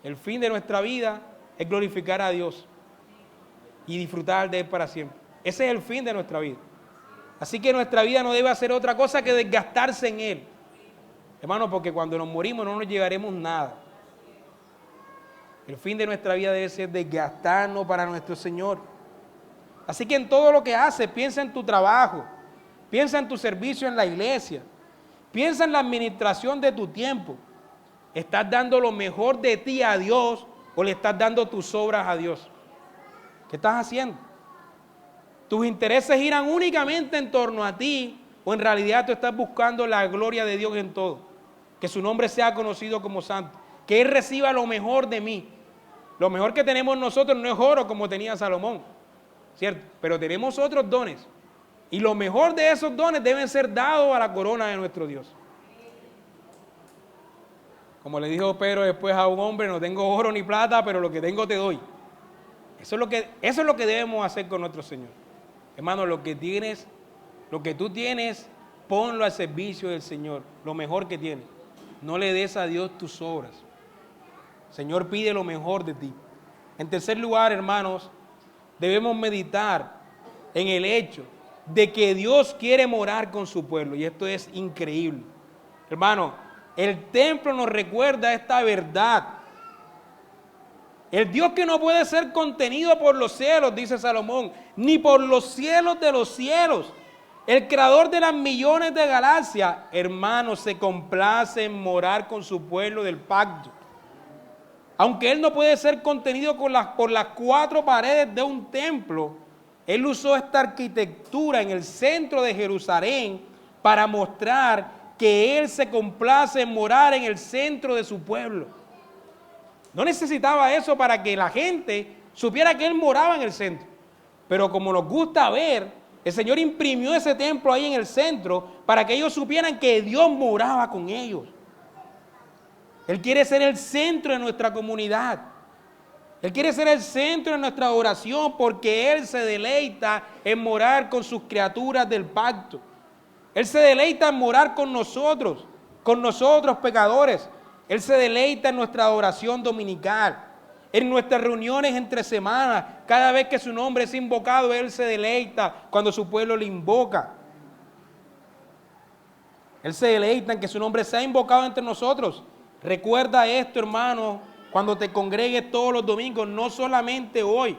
El fin de nuestra vida es glorificar a Dios y disfrutar de Él para siempre. Ese es el fin de nuestra vida. Así que nuestra vida no debe hacer otra cosa que desgastarse en Él. Hermano, porque cuando nos morimos no nos llevaremos nada. El fin de nuestra vida debe ser desgastarnos para nuestro Señor. Así que en todo lo que haces, piensa en tu trabajo, piensa en tu servicio en la iglesia, piensa en la administración de tu tiempo. ¿Estás dando lo mejor de ti a Dios o le estás dando tus obras a Dios? ¿Qué estás haciendo? ¿Tus intereses giran únicamente en torno a ti o en realidad tú estás buscando la gloria de Dios en todo? Que su nombre sea conocido como santo, que Él reciba lo mejor de mí. Lo mejor que tenemos nosotros no es oro como tenía Salomón, ¿cierto? Pero tenemos otros dones. Y lo mejor de esos dones deben ser dados a la corona de nuestro Dios. Como le dijo Pedro después a un hombre, no tengo oro ni plata, pero lo que tengo te doy. Eso es lo que debemos hacer con nuestro Señor. Hermano, lo que tú tienes, ponlo al servicio del Señor, lo mejor que tienes. No le des a Dios tus obras. El Señor pide lo mejor de ti. En tercer lugar, hermanos, debemos meditar en el hecho de que Dios quiere morar con su pueblo. Y esto es increíble. Hermano, el templo nos recuerda esta verdad. El Dios que no puede ser contenido por los cielos, dice Salomón, ni por los cielos de los cielos. El creador de las millones de galaxias, hermanos, se complace en morar con su pueblo del pacto. Aunque Él no puede ser contenido por las cuatro paredes de un templo, Él usó esta arquitectura en el centro de Jerusalén para mostrar que Él se complace en morar en el centro de su pueblo. No necesitaba eso para que la gente supiera que Él moraba en el centro. Pero como nos gusta ver, el Señor imprimió ese templo ahí en el centro para que ellos supieran que Dios moraba con ellos. Él quiere ser el centro de nuestra comunidad. Él quiere ser el centro de nuestra oración porque Él se deleita en morar con sus criaturas del pacto. Él se deleita en morar con nosotros pecadores. Él se deleita en nuestra oración dominical, en nuestras reuniones entre semanas. Cada vez que su nombre es invocado, Él se deleita cuando su pueblo le invoca. Él se deleita en que su nombre sea invocado entre nosotros. Recuerda esto, hermano, cuando te congregues todos los domingos, no solamente hoy.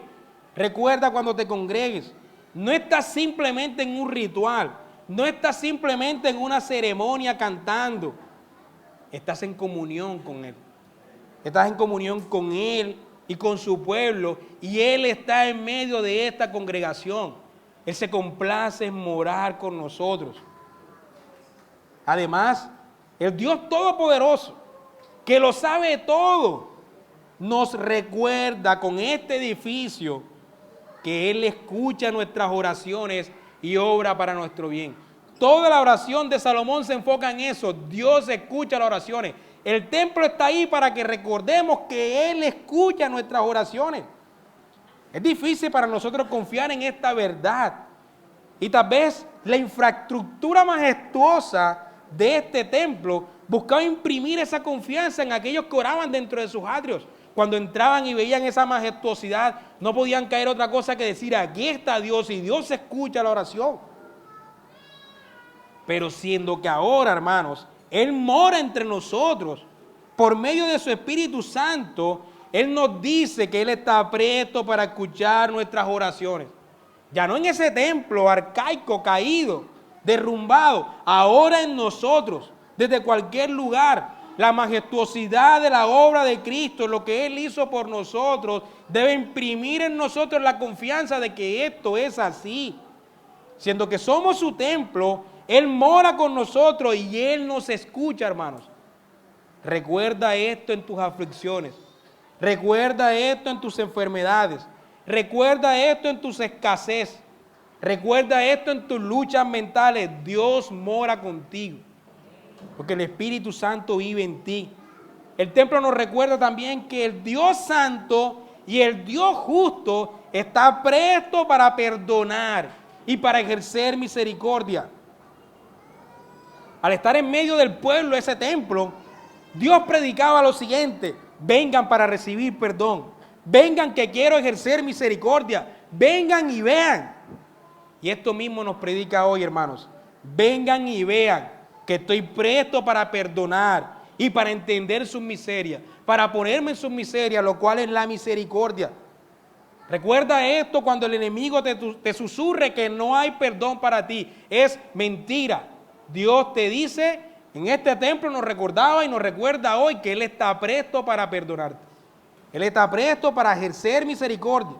Recuerda cuando te congregues. No estás simplemente en un ritual. No estás simplemente en una ceremonia cantando. Estás en comunión con Él. Estás en comunión con Él y con su pueblo. Y Él está en medio de esta congregación. Él se complace en morar con nosotros. Además, el Dios Todopoderoso, que lo sabe todo, nos recuerda con este edificio que Él escucha nuestras oraciones y obra para nuestro bien. Toda la oración de Salomón se enfoca en eso. Dios escucha las oraciones. El templo está ahí para que recordemos que Él escucha nuestras oraciones. Es difícil para nosotros confiar en esta verdad. Y tal vez la infraestructura majestuosa de este templo buscaba imprimir esa confianza en aquellos que oraban dentro de sus atrios. Cuando entraban y veían esa majestuosidad, no podían caer otra cosa que decir, aquí está Dios y Dios escucha la oración. Pero siendo que ahora, hermanos, Él mora entre nosotros, por medio de su Espíritu Santo, Él nos dice que Él está presto para escuchar nuestras oraciones. Ya no en ese templo arcaico, caído, derrumbado, ahora en nosotros, desde cualquier lugar. La majestuosidad de la obra de Cristo, lo que Él hizo por nosotros, debe imprimir en nosotros la confianza de que esto es así. Siendo que somos su templo, Él mora con nosotros y Él nos escucha, hermanos. Recuerda esto en tus aflicciones. Recuerda esto en tus enfermedades. Recuerda esto en tus escasez. Recuerda esto en tus luchas mentales. Dios mora contigo. Porque el Espíritu Santo vive en ti. El templo nos recuerda también que el Dios Santo y el Dios justo está presto para perdonar y para ejercer misericordia. Al estar en medio del pueblo de ese templo, Dios predicaba lo siguiente: vengan para recibir perdón, vengan que quiero ejercer misericordia, vengan y vean. Y esto mismo nos predica hoy, hermanos: vengan y vean que estoy presto para perdonar y para entender sus miserias, para ponerme en sus miserias, lo cual es la misericordia. Recuerda esto cuando el enemigo te susurre que no hay perdón para ti. Es mentira. Dios te dice, en este templo nos recordaba y nos recuerda hoy que Él está presto para perdonarte. Él está presto para ejercer misericordia.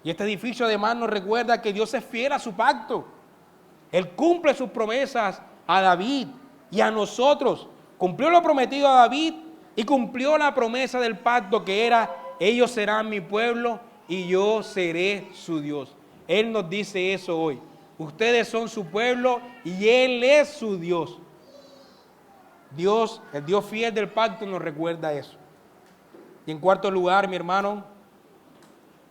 Y este edificio además nos recuerda que Dios es fiel a su pacto. Él cumple sus promesas a David y a nosotros. Cumplió lo prometido a David y cumplió la promesa del pacto que era: ellos serán mi pueblo y yo seré su Dios. Él nos dice eso hoy. Ustedes son su pueblo y Él es su Dios. Dios, el Dios fiel del pacto, nos recuerda eso. Y en cuarto lugar, mi hermano,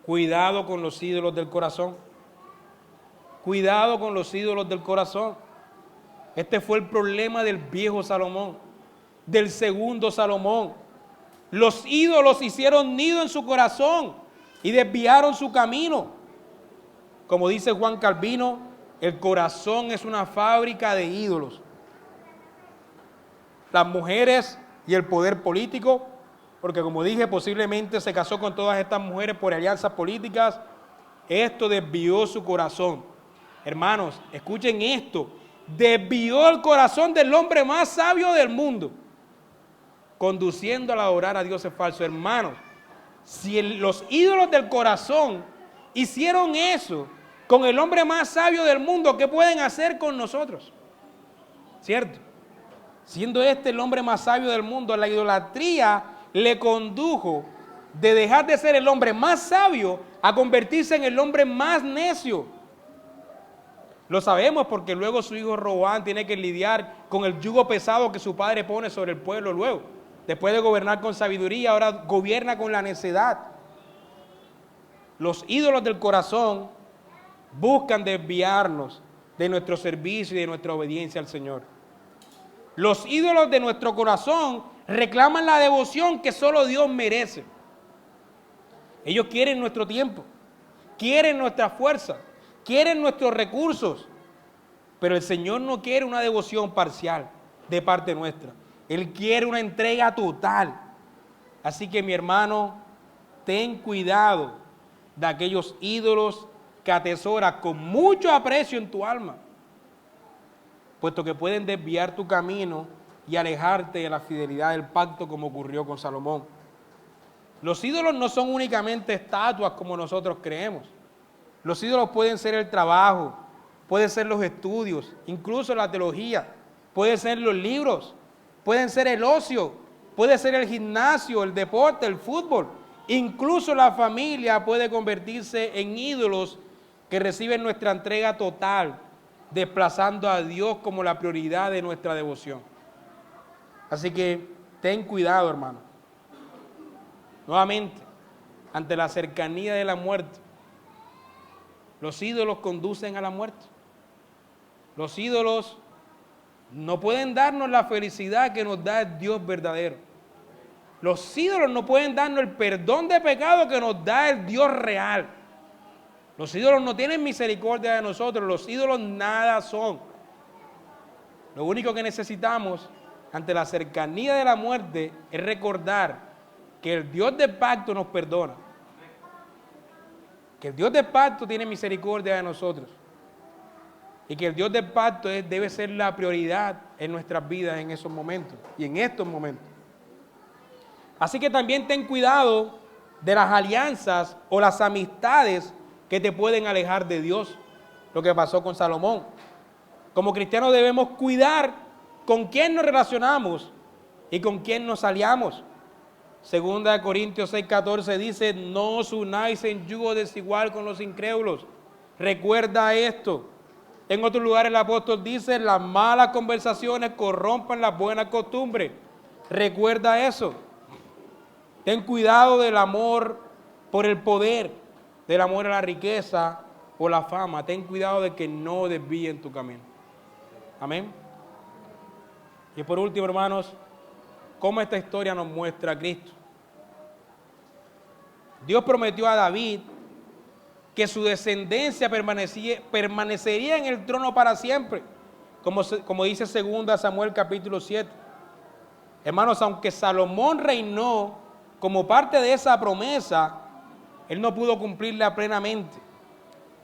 cuidado con los ídolos del corazón. Cuidado con los ídolos del corazón. Este fue el problema del viejo Salomón, del segundo Salomón. Los ídolos hicieron nido en su corazón y desviaron su camino. Como dice Juan Calvino, el corazón es una fábrica de ídolos. Las mujeres y el poder político, porque como dije, posiblemente se casó con todas estas mujeres por alianzas políticas. Esto desvió su corazón. Hermanos, escuchen esto: desvió el corazón del hombre más sabio del mundo, conduciéndolo a adorar a dioses falsos. Hermanos, si los ídolos del corazón hicieron eso con el hombre más sabio del mundo, ¿qué pueden hacer con nosotros? ¿cierto? Siendo este el hombre más sabio del mundo, la idolatría le condujo de dejar de ser el hombre más sabio a convertirse en el hombre más necio. Lo sabemos porque luego su hijo Roboam tiene que lidiar con el yugo pesado que su padre pone sobre el pueblo luego. Después de gobernar con sabiduría, ahora gobierna con la necedad. Los ídolos del corazón buscan desviarnos de nuestro servicio y de nuestra obediencia al Señor. Los ídolos de nuestro corazón reclaman la devoción que solo Dios merece. Ellos quieren nuestro tiempo, quieren nuestra fuerza, quieren nuestros recursos, pero el Señor no quiere una devoción parcial de parte nuestra. Él quiere una entrega total. Así que mi hermano, ten cuidado de aquellos ídolos que atesoras con mucho aprecio en tu alma, puesto que pueden desviar tu camino y alejarte de la fidelidad del pacto como ocurrió con Salomón. Los ídolos no son únicamente estatuas como nosotros creemos. Los ídolos pueden ser el trabajo, pueden ser los estudios, incluso la teología, pueden ser los libros, pueden ser el ocio, puede ser el gimnasio, el deporte, el fútbol. Incluso la familia puede convertirse en ídolos que reciben nuestra entrega total, desplazando a Dios como la prioridad de nuestra devoción. Así que ten cuidado, hermano. Nuevamente, ante la cercanía de la muerte, los ídolos conducen a la muerte. Los ídolos no pueden darnos la felicidad que nos da el Dios verdadero. Los ídolos no pueden darnos el perdón de pecado que nos da el Dios real. Los ídolos no tienen misericordia de nosotros, los ídolos nada son. Lo único que necesitamos ante la cercanía de la muerte es recordar que el Dios del pacto nos perdona, que el Dios del pacto tiene misericordia de nosotros y que el Dios del pacto debe ser la prioridad en nuestras vidas en esos momentos y en estos momentos. Así que también ten cuidado de las alianzas o las amistades que te pueden alejar de Dios, lo que pasó con Salomón. Como cristianos debemos cuidar con quién nos relacionamos y con quién nos aliamos. Segunda de Corintios 6:14 dice, no os unáis en yugo desigual con los incrédulos. Recuerda esto. En otro lugar el apóstol dice, las malas conversaciones corrompan las buenas costumbres. Recuerda eso. Ten cuidado del amor por el poder, del amor a la riqueza o la fama. Ten cuidado de que no desvíen tu camino. Amén. Y por último, hermanos, ¿cómo esta historia nos muestra a Cristo? Dios prometió a David que su descendencia permanecería en el trono para siempre, como dice 2 Samuel capítulo 7. Hermanos, aunque Salomón reinó como parte de esa promesa, él no pudo cumplirla plenamente,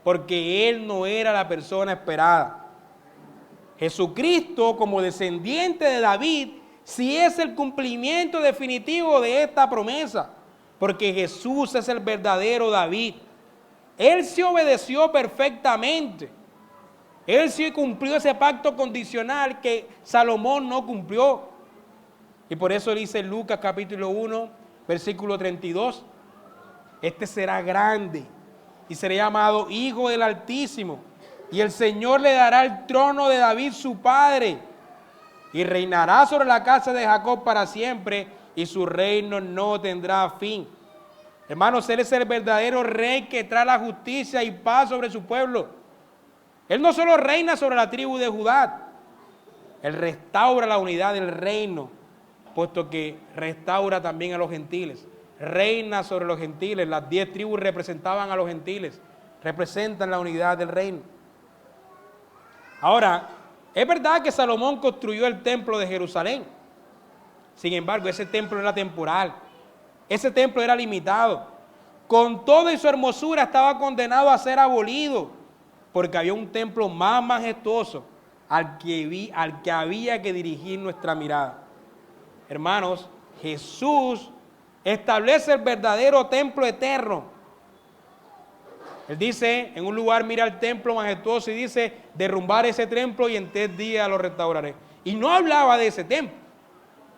porque él no era la persona esperada. Jesucristo, como descendiente de David, sí es el cumplimiento definitivo de esta promesa, porque Jesús es el verdadero David. Él sí obedeció perfectamente. Él sí cumplió ese pacto condicional que Salomón no cumplió. Y por eso dice en Lucas capítulo 1, versículo 32, este será grande y será llamado Hijo del Altísimo, y el Señor le dará el trono de David su padre, y reinará sobre la casa de Jacob para siempre, y su reino no tendrá fin. Hermanos, Él es el verdadero rey que trae la justicia y paz sobre su pueblo. Él no solo reina sobre la tribu de Judá, Él restaura la unidad del reino, puesto que restaura también a los gentiles. Reina sobre los gentiles. Las 10 tribus representaban a los gentiles, representan la unidad del reino. Ahora, es verdad que Salomón construyó el templo de Jerusalén. Sin embargo, ese templo era temporal. Ese templo era limitado. Con toda y su hermosura estaba condenado a ser abolido, porque había un templo más majestuoso al que había que dirigir nuestra mirada. Hermanos, Jesús establece el verdadero templo eterno. Él dice, en un lugar mira el templo majestuoso y dice, derrumbar ese templo y en 3 días lo restauraré. Y no hablaba de ese templo,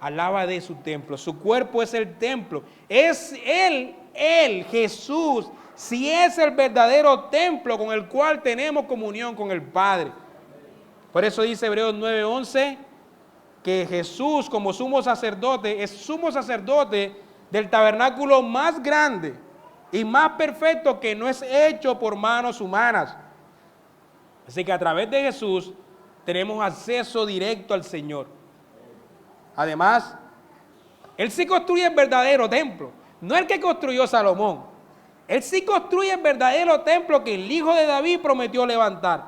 hablaba de su templo. Su cuerpo es el templo. Es Él, Jesús, si es el verdadero templo con el cual tenemos comunión con el Padre. Por eso dice Hebreos 9:11 que Jesús como sumo sacerdote es sumo sacerdote del tabernáculo más grande y más perfecto, que no es hecho por manos humanas. Así que a través de Jesús tenemos acceso directo al Señor. Además, Él sí construye el verdadero templo, no el que construyó Salomón. Él sí construye el verdadero templo que el hijo de David prometió levantar.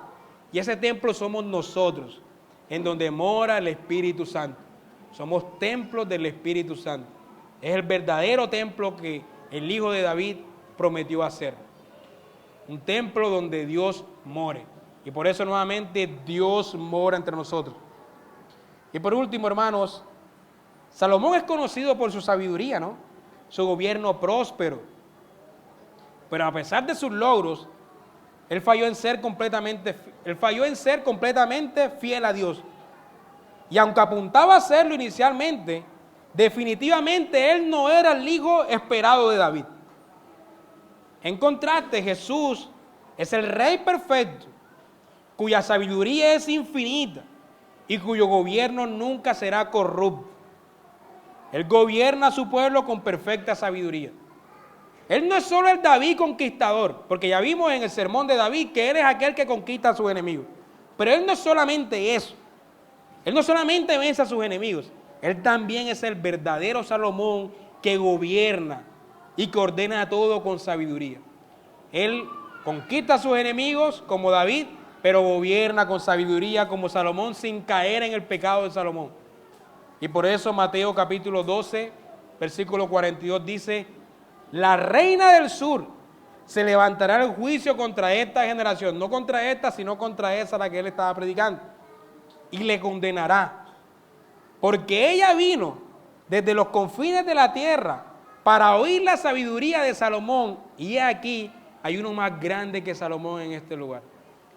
Y ese templo somos nosotros, en donde mora el Espíritu Santo. Somos templos del Espíritu Santo. Es el verdadero templo que el hijo de David prometió hacer. Un templo donde Dios more. Y por eso nuevamente Dios mora entre nosotros. Y por último, hermanos, Salomón es conocido por su sabiduría, ¿no? Su gobierno próspero. Pero a pesar de sus logros, él falló en ser completamente fiel a Dios. Y aunque apuntaba a serlo inicialmente, definitivamente él no era el hijo esperado de David. En contraste, Jesús es el Rey perfecto, cuya sabiduría es infinita y cuyo gobierno nunca será corrupto. Él gobierna a su pueblo con perfecta sabiduría. Él no es solo el David conquistador, porque ya vimos en el sermón de David que él es aquel que conquista a sus enemigos. Pero él no es solamente eso. Él no solamente vence a sus enemigos, él también es el verdadero Salomón que gobierna y que ordena todo con sabiduría. Él conquista a sus enemigos como David, pero gobierna con sabiduría como Salomón, sin caer en el pecado de Salomón. Y por eso Mateo capítulo 12, versículo 42 dice: la reina del sur se levantará el juicio contra esta generación, no contra esta, sino contra esa a la que él estaba predicando, y le condenará, porque ella vino desde los confines de la tierra para oír la sabiduría de Salomón, y aquí hay uno más grande que Salomón en este lugar.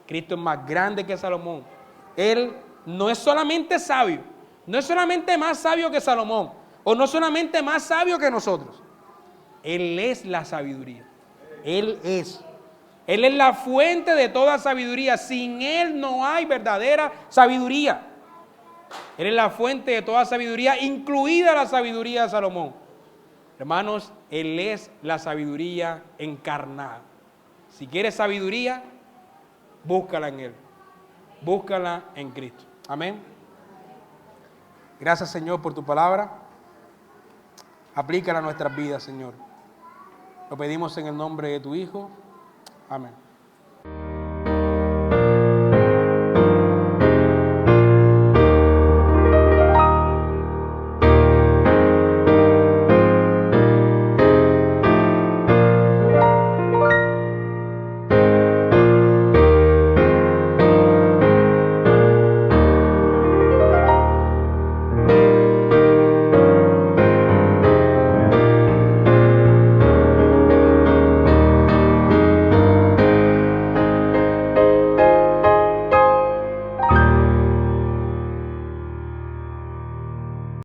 Cristo es más grande que Salomón. Él no es solamente sabio, no es solamente más sabio que Salomón, o no solamente más sabio que nosotros. Él es la sabiduría. Él es la fuente de toda sabiduría. Sin Él no hay verdadera sabiduría. Él es la fuente de toda sabiduría, incluida la sabiduría de Salomón. Hermanos, Él es la sabiduría encarnada. Si quieres sabiduría, búscala en Él. Búscala en Cristo. Amén. Gracias, Señor, por tu palabra. Aplícala a nuestras vidas, Señor. Lo pedimos en el nombre de tu Hijo. Amén.